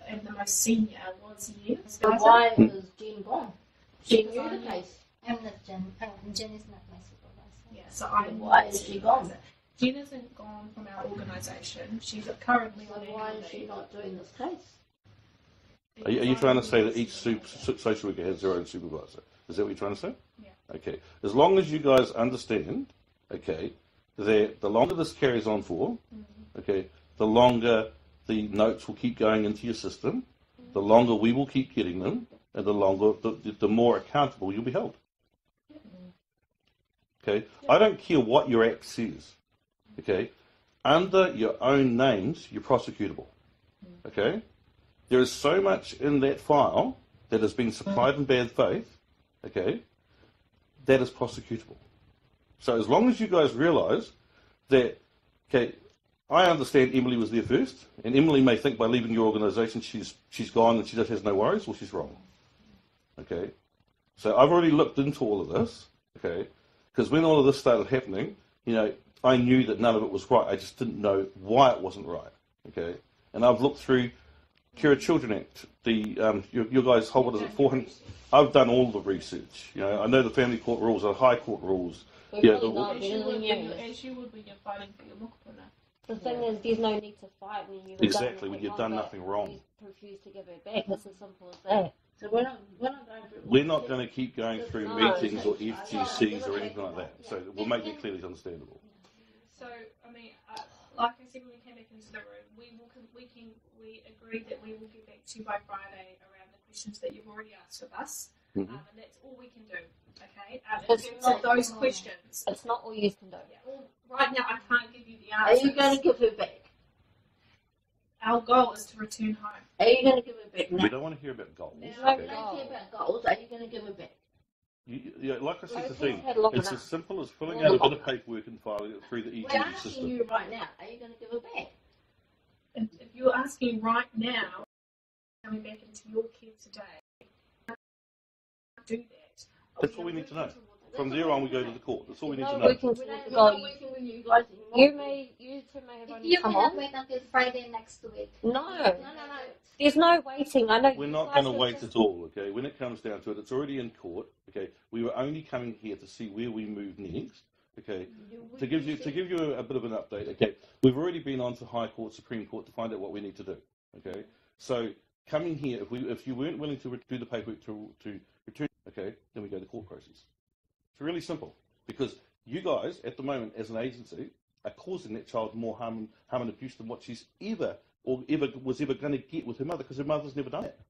senior was you. So why is Jen gone? She knew the case. I'm not Jen. Jen is not my supervisor. Yeah, so why is she gone? Jen isn't gone from our organisation. She's currently on why is she not doing this case? Are you trying to say that each social worker has their own supervisor? Is that what you're trying to say? Yeah. Okay. As long as you guys understand, okay, that the longer this carries on for, okay, the longer the notes will keep going into your system, the longer we will keep getting them, and the longer, the more accountable you'll be held. Okay? I don't care what your act says. Okay? Under your own names, you're prosecutable. Okay? There is so much in that file that has been supplied in bad faith, okay, that is prosecutable. So as long as you guys realise that, okay, I understand Emily was there first, and Emily may think by leaving your organisation she's gone and she just has no worries, well, she's wrong. Okay? So I've already looked into all of this, okay, because when all of this started happening, you know, I knew that none of it was right. I just didn't know why it wasn't right, okay? And I've looked through Care of Children Act, the your guys' whole, what is it, 400? I've done all the research. You know, I know the family court rules, the high court rules. Yeah, as you would when you're fighting for your mokopuna. The thing is, there's no need to fight when you've exactly when you've done nothing wrong. You refuse to give it back. It's as simple as that. So we're not going to keep going through meetings or FGCs or anything like that. So we'll make it clearly understandable. So I mean, like I said when we came back into the room, we agreed that we will get back to you by Friday around the questions that you've already asked of us, and that's all we can do. Okay, in terms of those questions, it's not all you can do. Yeah, right now, I can't give you the answers. Are you going to give her back? Our goal is to return home. Are you going to give her back now? We don't want to hear about goals. We don't care about goals. Are you going to give her back? Like I said, the thing, it's as simple as filling out a bit of paperwork and filing it through the EGD system. We're asking you right now, are you going to give her back? And if you're asking right now, coming back into your care today, do that. That's all we need to know. From there on, we go to the court. That's all we need to know. We're not working with you guys anymore. You two may have only You come cannot on. wait until Friday next week. No. There's no waiting. I know. We're not going to wait at all, okay? When it comes down to it, it's already in court, okay? We were only coming here to see where we move next, okay? To give you a bit of an update, okay? We've already been on to High Court, Supreme Court to find out what we need to do, okay? So coming here, if you weren't willing to do the paperwork to return, okay, then we go to court process. It's really simple, because you guys, at the moment, as an agency, are causing that child more harm and abuse than what she's ever was going to get with her mother, because her mother's never done it.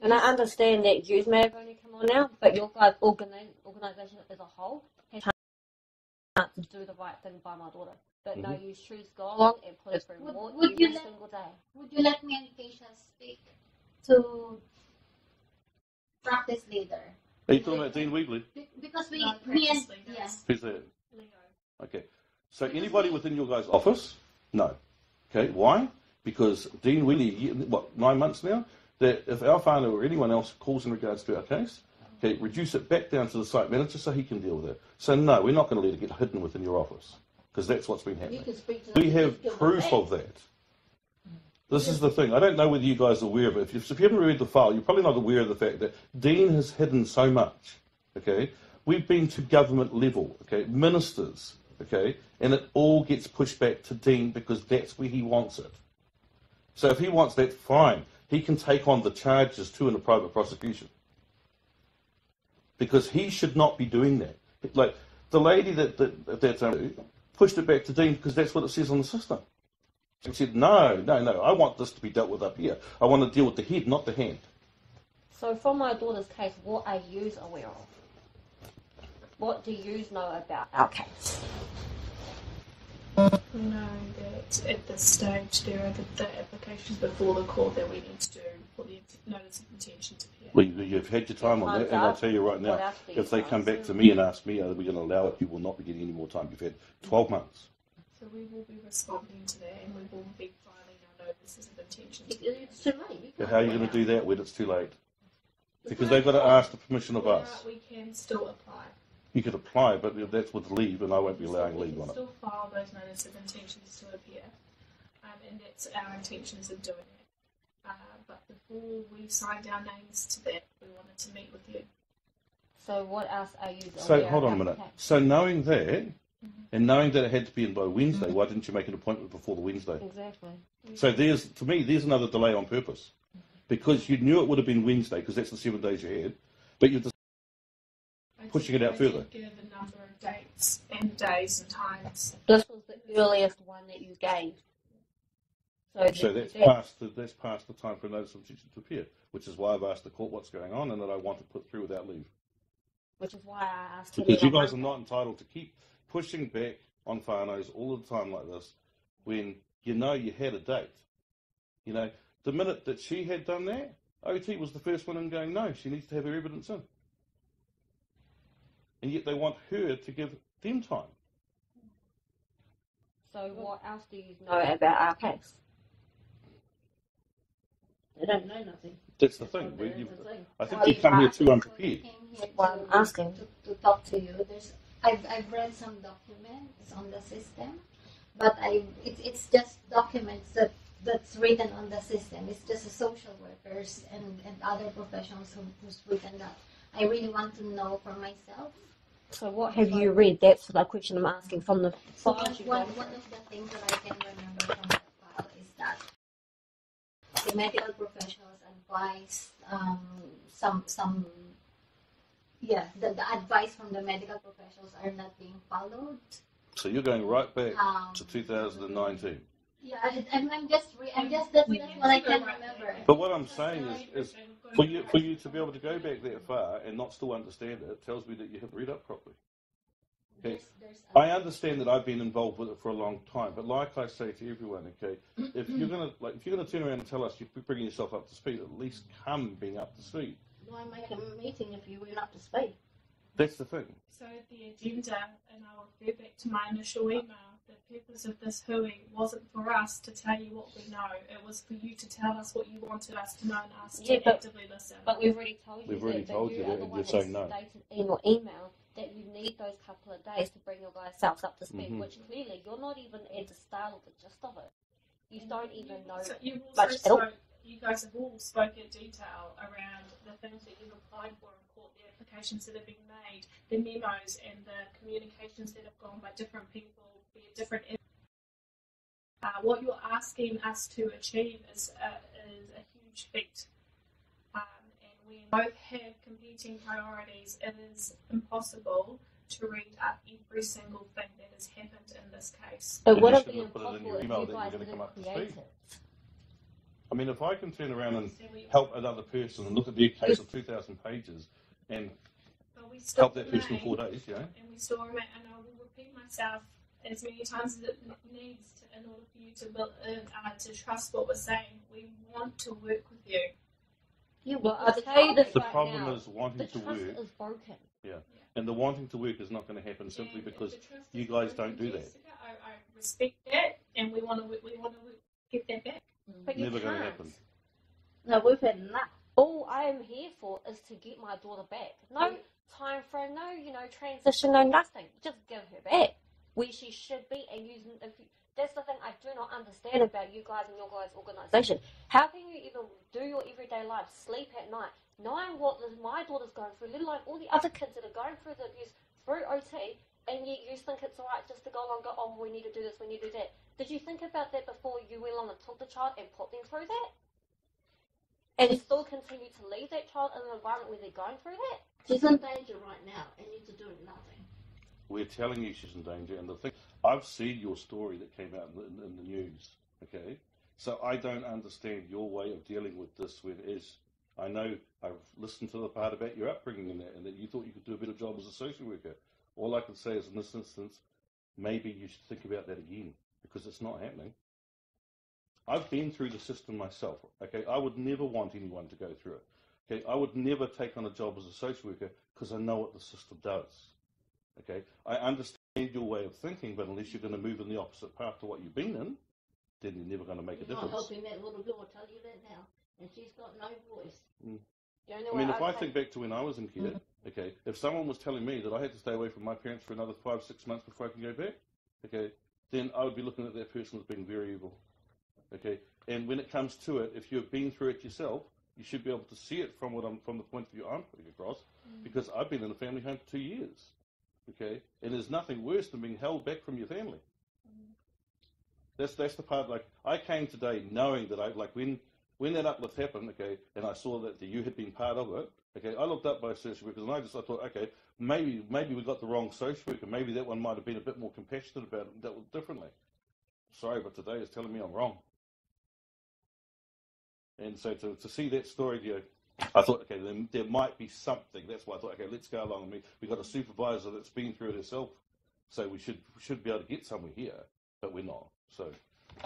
And I understand that you may have only come on now, but your guys' organisation as a whole has to do the right thing by my daughter. But no, you choose to go along and put it through more every single day. Would you let me and Keisha speak to practice leader Are you talking about Dean Weebly? Because No, me and previously, yeah. that's Who's that? Leo. Okay. So anybody within your guys' office? No. Okay. Why? Because Dean Weebly, 9 months now, that if our whānau or anyone else calls in regards to our case, okay, reduce it back down to the site manager so he can deal with it. So no, we're not going to let it get hidden within your office because that's what's been You happening. can speak to We them, have give them proof back. of that. This is the thing. I don't know whether you guys are aware of it. If you haven't read the file, you're probably not aware of the fact that Dean has hidden so much. Okay, we've been to government level. Okay, ministers. Okay, and it all gets pushed back to Dean because that's where he wants it. So if he wants that, fine. He can take on the charges too in a private prosecution. Because he should not be doing that. Like the lady that pushed it back to Dean because that's what it says on the system. She said, no, I want this to be dealt with up here. I want to deal with the head, not the hand. So from my daughter's case, what are you aware of? What do you know about our case? We know that at this stage there are the applications before the court that we need to do for the notice of intention to appear. Well, you've had your time on that, and I'll tell you right now, if they come back to me and ask me, are we going to allow it, you will not be getting any more time. You've had 12 months. So we will be responding to that and we will be filing our notices of intention. It's too late. How are you going to do that when it's too late? Because they've got to ask the permission of us. We can still apply. You could apply, but that's with leave, and I won't be allowing leave on We it. can still file those notices of intentions to appear, and that's our intentions of doing it. But before we signed our names to that, we wanted to meet with you. So what else are you So aware hold on a about minute. the case? So knowing that, and knowing that it had to be in by Wednesday, why didn't you make an appointment before the Wednesday? Exactly. So to me, there's another delay on purpose. Because you knew it would have been Wednesday, because that's the 7 days you had, but you're just pushing it out further. I did give a number of dates and days and times. This was the earliest one that you gave. So that's past the time for a notice of intention to appear, which is why I've asked the court what's going on and that I want to put through without leave. Which is why I asked Because you guys are not entitled to keep pushing back on whānaus all the time like this when you know you had a date. You know, the minute that she had done that, OT was the first one in going, no, she needs to have her evidence in. And yet they want her to give them time. So what else do you know about our case? They don't know nothing. That's the thing. I think you come here too unprepared. Well, I'm asking. To talk to you. I've read some documents on the system, but it's just documents that's written on the system. It's just the social workers and other professionals who's written that. I really want to know for myself. So what have you read? That's the question I'm asking from the So files you one got. of the things that I can remember from the file is that the medical professionals advise the advice from the medical professionals are not being followed. So you're going right back to 2019. Yeah, I'm just that's what I can remember. But what I'm saying is for you to be able to go back that far and not still understand it, it tells me that you haven't read up properly. Okay. I understand that I've been involved with it for a long time, but like I say to everyone, okay, if you're gonna turn around and tell us you're bringing yourself up to speed, at least come being up to speed. Why make a meeting if you went up to speed? That's the thing. So the agenda, and I'll refer back to my initial email, the purpose of this hui wasn't for us to tell you what we know. It was for you to tell us what you wanted us to know and us to actively listen. But we've already told you We've already told you that, are the and one you're saying no. that stated in your email that you need those couple of days to bring your guys' selves up to speed, which clearly you're not even at the start of the gist of it. You don't even know So you've much at all. you guys have all spoken in detail around the things that you've applied for in court, the applications that have been made, the memos and the communications that have gone by different people, be it different. What you're asking us to achieve is a huge feat. And we both have competing priorities. It is impossible to read up every single thing that has happened in this case. It You would have should been have put it in impossible your if email you that you're guys gonna come didn't up to create speed. it. I mean, if I can turn around and help another person and look at their case of 2,000 pages and But we still help that person in 4 days, you know. And we still remain, and I will repeat myself as many times as it needs in order for you to trust what we're saying. We want to work with you. Yeah, Well, I'll tell you this The right problem now. is wanting The to trust work. is broken. And the wanting to work is not going to happen simply And because the trust you is guys broken, don't do that. Jessica. I respect that, and we want to get that back. But you Never going to can't. happen. No, we've had enough. All I am here for is to get my daughter back. No time frame, no, transition, no nothing. Just give her back where she should be. And that's the thing I do not understand about you guys and your guys' organisation. How can you even do your everyday life, sleep at night, knowing what my daughter's going through, let alone all the other kids that are going through the abuse through OT, and yet you think it's alright just to go along and go, oh, we need to do this, we need to do that. Did you think about that before you went along and took the child and put them through that? And still continue to leave that child in an environment where they're going through that? She's in danger right now, and you're doing nothing. We're telling you she's in danger, and the thing, I've seen your story that came out in the news, okay? So I don't understand your way of dealing with this I know I've listened to the part about your upbringing and that you thought you could do a better job as a social worker. All I can say is in this instance, maybe you should think about that again, because it's not happening. I've been through the system myself, okay? I would never want anyone to go through it, okay? I would never take on a job as a social worker because I know what the system does, okay? I understand your way of thinking, but unless you're going to move in the opposite path to what you've been in, then you're never going to make a You're not difference. helping that little girl, I'll tell you that now. And she's got no voice. I mean, if I think back to when I was in care, okay, if someone was telling me that I had to stay away from my parents for another 5-6 months before I can go back, okay, then I would be looking at that person as being very evil, okay. And when it comes to it, if you've been through it yourself, you should be able to see it from the point of view I'm putting across, because I've been in a family home for 2 years, okay, and there's nothing worse than being held back from your family. That's the part. Like, I came today knowing that when that uplift happened, okay, and I saw that you had been part of it, okay, I looked up by social workers and I thought, okay, maybe we got the wrong social worker. Maybe that one might have been a bit more compassionate about it and dealt with it differently. Sorry, but today is telling me I'm wrong. And so to see that story, I thought, okay, there might be something. That's why I thought, okay, let's go along. We've got a supervisor that's been through it herself, so we should be able to get somewhere here, but we're not. So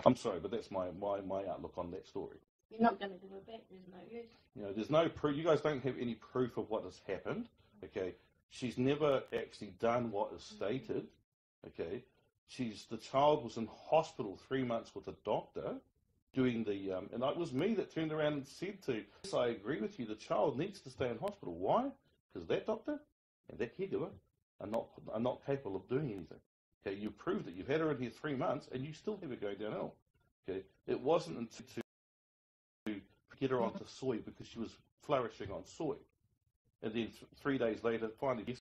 I'm sorry, but that's my outlook on that story. You're not going to give her back, there's no use. There's no proof. You guys don't have any proof of what has happened, okay? She's never actually done what is stated, okay? The child was in hospital 3 months with a doctor doing and it was me that turned around and said yes, I agree with you, the child needs to stay in hospital. Why? Because that doctor and that caregiver are not capable of doing anything. Okay, you proved it. You've had her in here 3 months and you still have her going downhill. Okay, it wasn't until to get her onto soy because she was flourishing on soy. And then 3 days later, finally,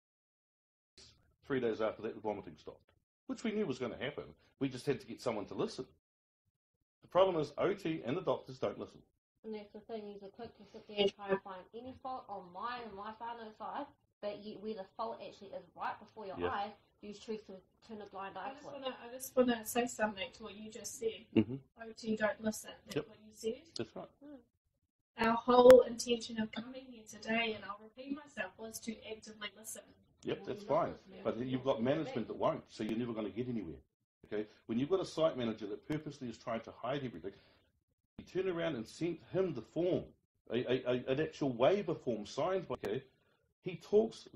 3 days after that, the vomiting stopped, which we knew was going to happen. We just had to get someone to listen. The problem is OT and the doctors don't listen. And that's the thing, he's quick to sit there and try and find any fault on mine and my father's side, but yet where the fault actually is right before your eyes, you choose to turn a blind eye to it. I just want to say something to what you just said. OT don't listen. That's what you said. That's right. Our whole intention of coming here today, and I'll repeat myself, was to actively listen. Yep, that's fine. But you've got management that won't, so you're never going to get anywhere. Okay? When you've got a site manager that purposely is trying to hide everything, you turn around and send him the form, an actual waiver form signed by, okay? He talks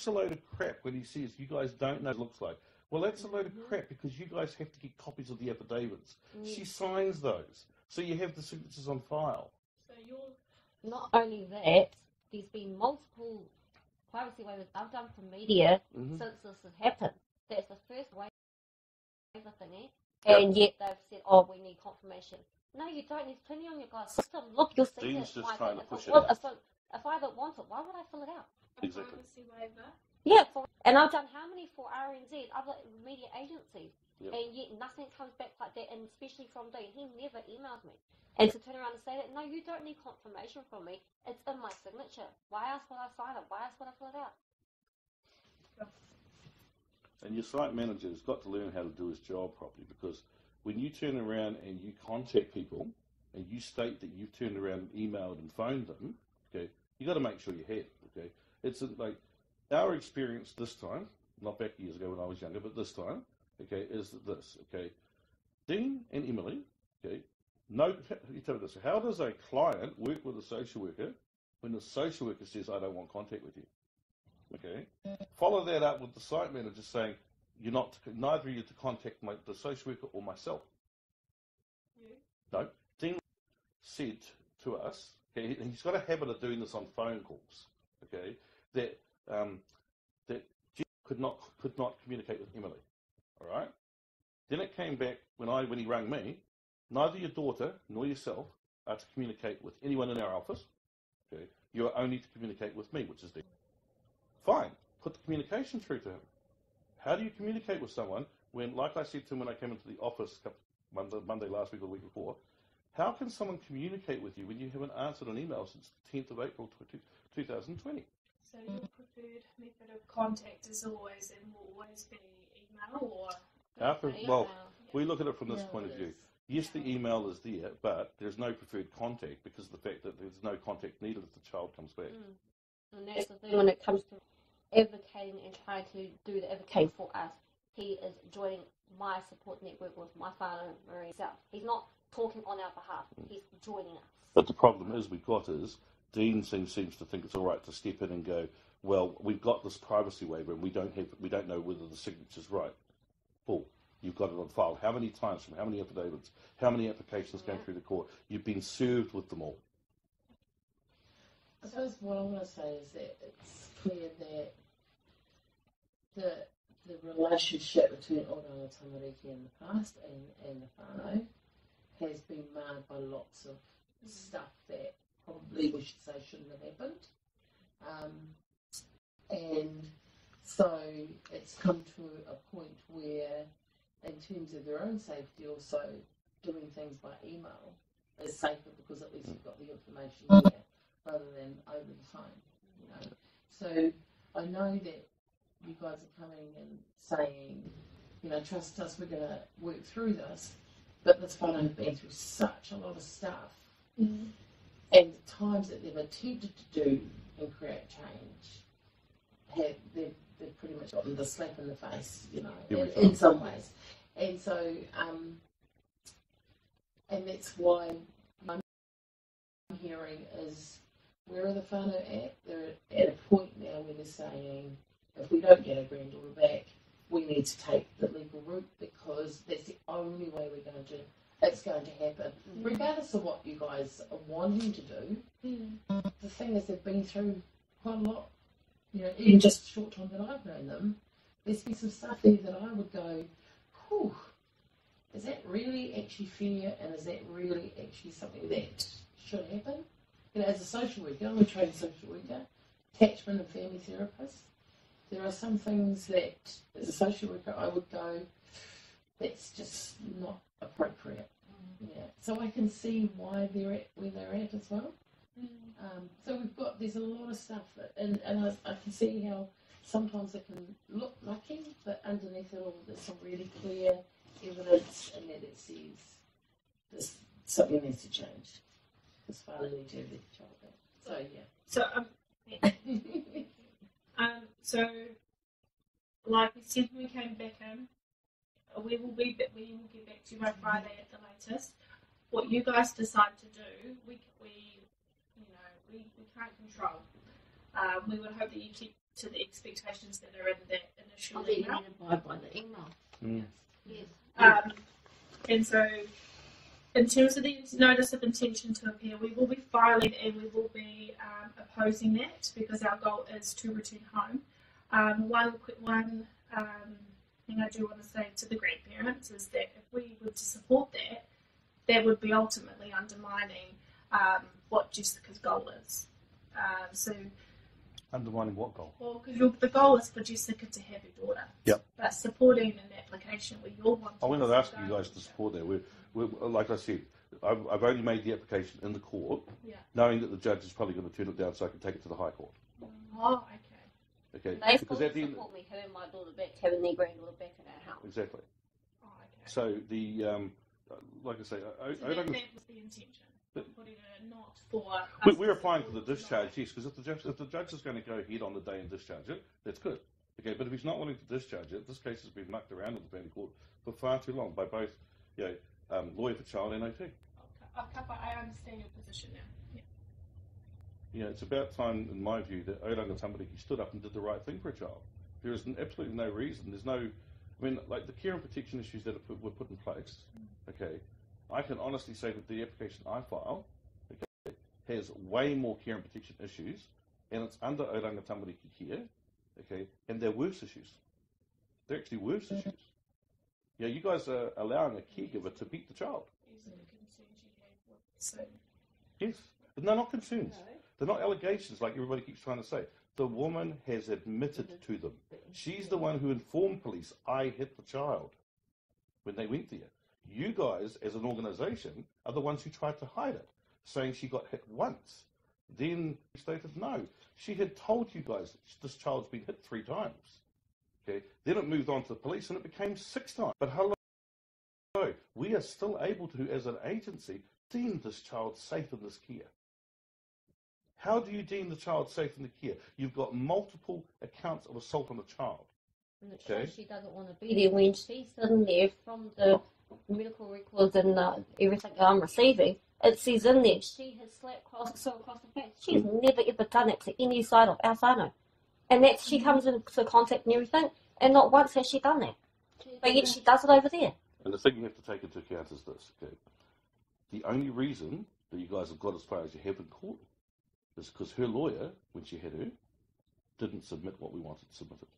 a load of crap when he says you guys don't know what it looks like. Well, that's a load of crap because you guys have to get copies of the affidavits. She signs those, so you have the signatures on file. So you're not only that, there's been multiple privacy waivers I've done for media since this has happened. That's the first waiver thingy, and yet they've said, "Oh, we need confirmation." No, you don't. There's plenty on your guys' system. Look, you'll see Dean's that. just trying to push it out. out. If I don't want it, why would I fill it out? Exactly. privacy waiver. Yeah, and I've done how many for RNZ, other media agencies, and yet nothing comes back like that, and especially from Dean. He never emails me. And to turn around and say that, no, you don't need confirmation from me. It's in my signature. Why else would I sign it? Why else would I fill it out? And your site manager has got to learn how to do his job properly, because when you turn around and you contact people and you state that you've turned around and emailed and phoned them, okay, you got to make sure you have, okay. It's like our experience this time, not back years ago when I was younger, but this time, okay, is this, okay. Dean and Emily, okay, No, you tell me this. How does a client work with a social worker when the social worker says, I don't want contact with you? Okay. Follow that up with the site manager saying, you're not, neither of you to contact the social worker or myself. Yeah. No. Dean said to us, okay, and he's got a habit of doing this on phone calls, okay, that Jim could not communicate with Emily. All right. Then it came back when he rang me. Neither your daughter nor yourself are to communicate with anyone in our office. Okay, you are only to communicate with me, which is Dean. Fine. Put the communication through to him. How do you communicate with someone when, like I said to him when I came into the office Monday last week or the week before, how can someone communicate with you when you haven't answered an email since the 10th of April 2020? So your preferred method of contact is always and will always be email or? Well, we look at it from this point of view. Yes, the email is there, but there's no preferred contact because of the fact that there's no contact needed if the child comes back. And that's the thing when it comes to advocating and trying to do the advocating for us. He is joining my support network with my father and Marie himself. He's not talking on our behalf. He's joining us. But the problem we've got is Dean seems to think it's all right to step in and go, well, we've got this privacy waiver and we don't know whether the signature's right. Paul, you've got it on file. How many times, from how many affidavits, how many applications came through the court? You've been served with them all. I suppose what I want to say is that it's clear that the relationship between Oranga Tamariki in the past and the whānau has been marred by lots of stuff that probably we should say shouldn't have happened. And so it's come to a point where, in terms of their own safety, also doing things by email is safer because at least you've got the information there rather than over the phone. You know, so I know that you guys are coming and saying, you know, trust us, we're going to work through this, but this whānau have been through such a lot of stuff, and the times that they've attempted to do and create change, they've pretty much gotten the slap in the face, you know, in some ways. And so, and that's why I'm hearing is, where are the whānau at? They're at a point now where they're saying, if we don't get our granddaughter back, we need to take the legal route because that's the only way it's going to happen. Regardless of what you guys are wanting to do, the thing is they've been through quite a lot. You know, even just the short time that I've known them, there's been some stuff there that I would go, whew, is that really actually fair and is that really actually something that should happen? You know, as a social worker, I'm a trained social worker, attachment and family therapist. There are some things that, as a social worker, I would go, that's just not appropriate. Yeah. So I can see why they're at where they're at as well. So there's a lot of stuff, and I can see how sometimes it can look lucky, but underneath it all, there's some really clear evidence, and that it says something needs to change. This father needs to have their child back. So yeah. So, like we said when we came back in, we will get back to you by Friday at the latest. What you guys decide to do, we can't control. We would hope that you keep to the expectations that are in that initial email. By the email. Yes. And so, in terms of the notice of intention to appear, we will be filing and we will be opposing that because our goal is to return home. One thing I do want to say to the grandparents is that if we were to support that, that would be ultimately undermining what Jessica's goal is. Undermining what goal? Well, because the goal is for Jessica to have her daughter. Yep. But supporting an application where you're wanting. I'm going to ask you guys to support that. We're, like I said, I've only made the application in the court, knowing that the judge is probably going to turn it down so I can take it to the High Court. Oh, okay. Okay. They because fully at the end, support me having my daughter back, having their granddaughter back in our house. exactly. Oh, okay. So the like I say, So that was the intention. Putting it not for. We're applying for the discharge, yes, because if the judge is going to go ahead on the day and discharge it, that's good. Okay, but if he's not willing to discharge it, this case has been mucked around in the family court for far too long by both, lawyer for child and OT. Okay. I understand your position now. Yeah. Yeah, it's about time, in my view, that Oranga Tamariki stood up and did the right thing for a child. There is absolutely no reason. There's no, I mean, like the care and protection issues that were put in place, okay, I can honestly say that the application I filed, okay, has way more care and protection issues, and it's under Oranga Tamariki care, okay, and they're worse issues. They're actually worse issues. Yeah, you guys are allowing a caregiver to beat the child. These are the concerns you have with so. Yes, but they're not concerns. They're not allegations like everybody keeps trying to say. The woman has admitted to them. She's the one who informed police, I hit the child when they went there. You guys, as an organisation, are the ones who tried to hide it, saying she got hit once. Then she stated no. She had told you guys this child's been hit 3 times. Okay. Then it moved on to the police and it became 6 times. But hello, we are still able to, as an agency, deem this child safe in this care. How do you deem the child safe in the care? You've got multiple accounts of assault on the child. And it shows she doesn't want to be there when she's in there from the medical records and everything that I'm receiving. It says in there she has slapped across the face. She's never ever done it to any side of our whānau. And that she comes into contact and everything, and not once has she done that. But yet she does it over there. And the thing you have to take into account is this, okay? The only reason that you guys have got as far as you have in court is because her lawyer, when she had her, didn't submit what we wanted submitted.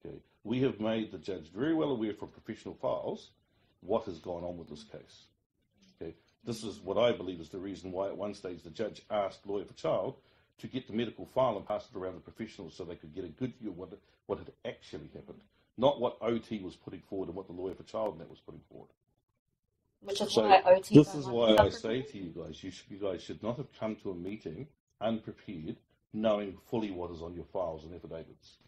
Okay? We have made the judge very well aware from professional files what has gone on with this case. Okay? This is what I believe is the reason why at one stage the judge asked lawyer for child to get the medical file and pass it around the professionals so they could get a good view of what had actually happened. Not what OT was putting forward and what the lawyer for child net was putting forward. Which is so why OT this is why I say to you guys, you guys should not have come to a meeting unprepared, knowing fully what is on your files and affidavits.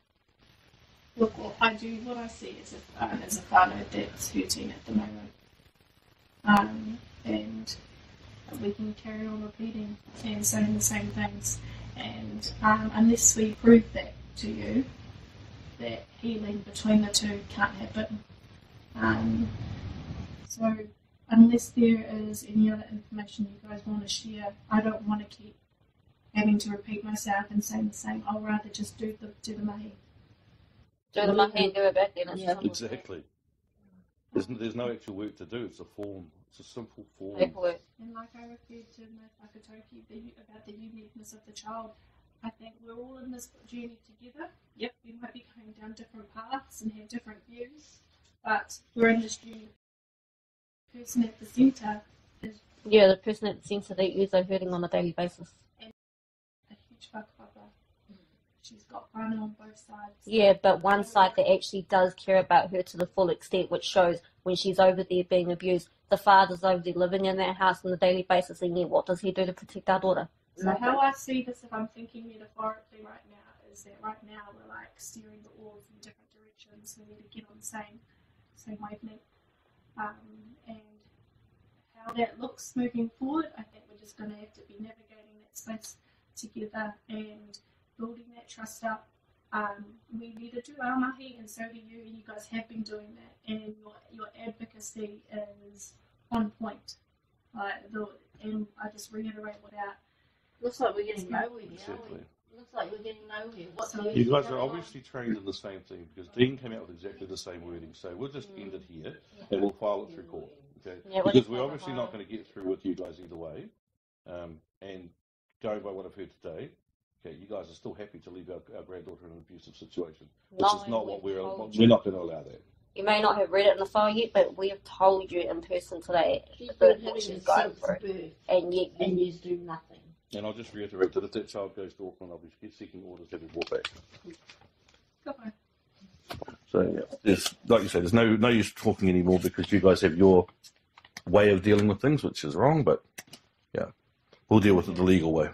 Look, what I see is a whānau that's hurting at the moment. And we can carry on repeating and saying the same things. And unless we prove that to you, that healing between the two can't happen. So unless there is any other information you guys want to share, I don't want to keep having to repeat myself and saying the same. I'll rather just do the mahi. Do the mahi and do it back then. Yeah. Exactly. There's no actual work to do. It's a form. It's a simple form. Paperwork. And like I referred to in the whakatauki about the uniqueness of the child, I think we're all in this journey together. Yep. We might be going down different paths and have different views, but we're in this journey. The person at the centre is the person at the centre that you're hurting on a daily basis. a huge whakapapa. She's got whānau on both sides. Yeah, but one side that actually does care about her to the full extent, which shows when she's over there being abused, the father's over there living in that house on a daily basis, and yet what does he do to protect our daughter? So how I see this, if I'm thinking metaphorically right now, is that right now we're like steering the oars in different directions. We need to get on the same wavelength. And how that looks moving forward, I think we're just going to have to be navigating that space together and building that trust up. We need to do our mahi, and so do you, and you guys have been doing that, and your advocacy is on point. And I just reiterate without. Looks like we're getting nowhere now. Exactly. Looks like we're getting nowhere. You guys are obviously trained in the same thing because Dean came out with exactly the same wording. So we'll just end it here and we'll file it through court. Okay? Yeah, because we're obviously not going to get through with you guys either way. And going by what I've heard today, okay, you guys are still happy to leave our granddaughter in an abusive situation, which is not what we're not going to allow that. You may not have read it in the file yet, but we have told you in person today what she's going through, and yet you do nothing. And I'll just reiterate that if that child goes to Auckland, I'll be seeking orders to be brought back. Goodbye. So yeah, there's, like you say, there's no use talking anymore because you guys have your way of dealing with things, which is wrong. But yeah, we'll deal with it the legal way.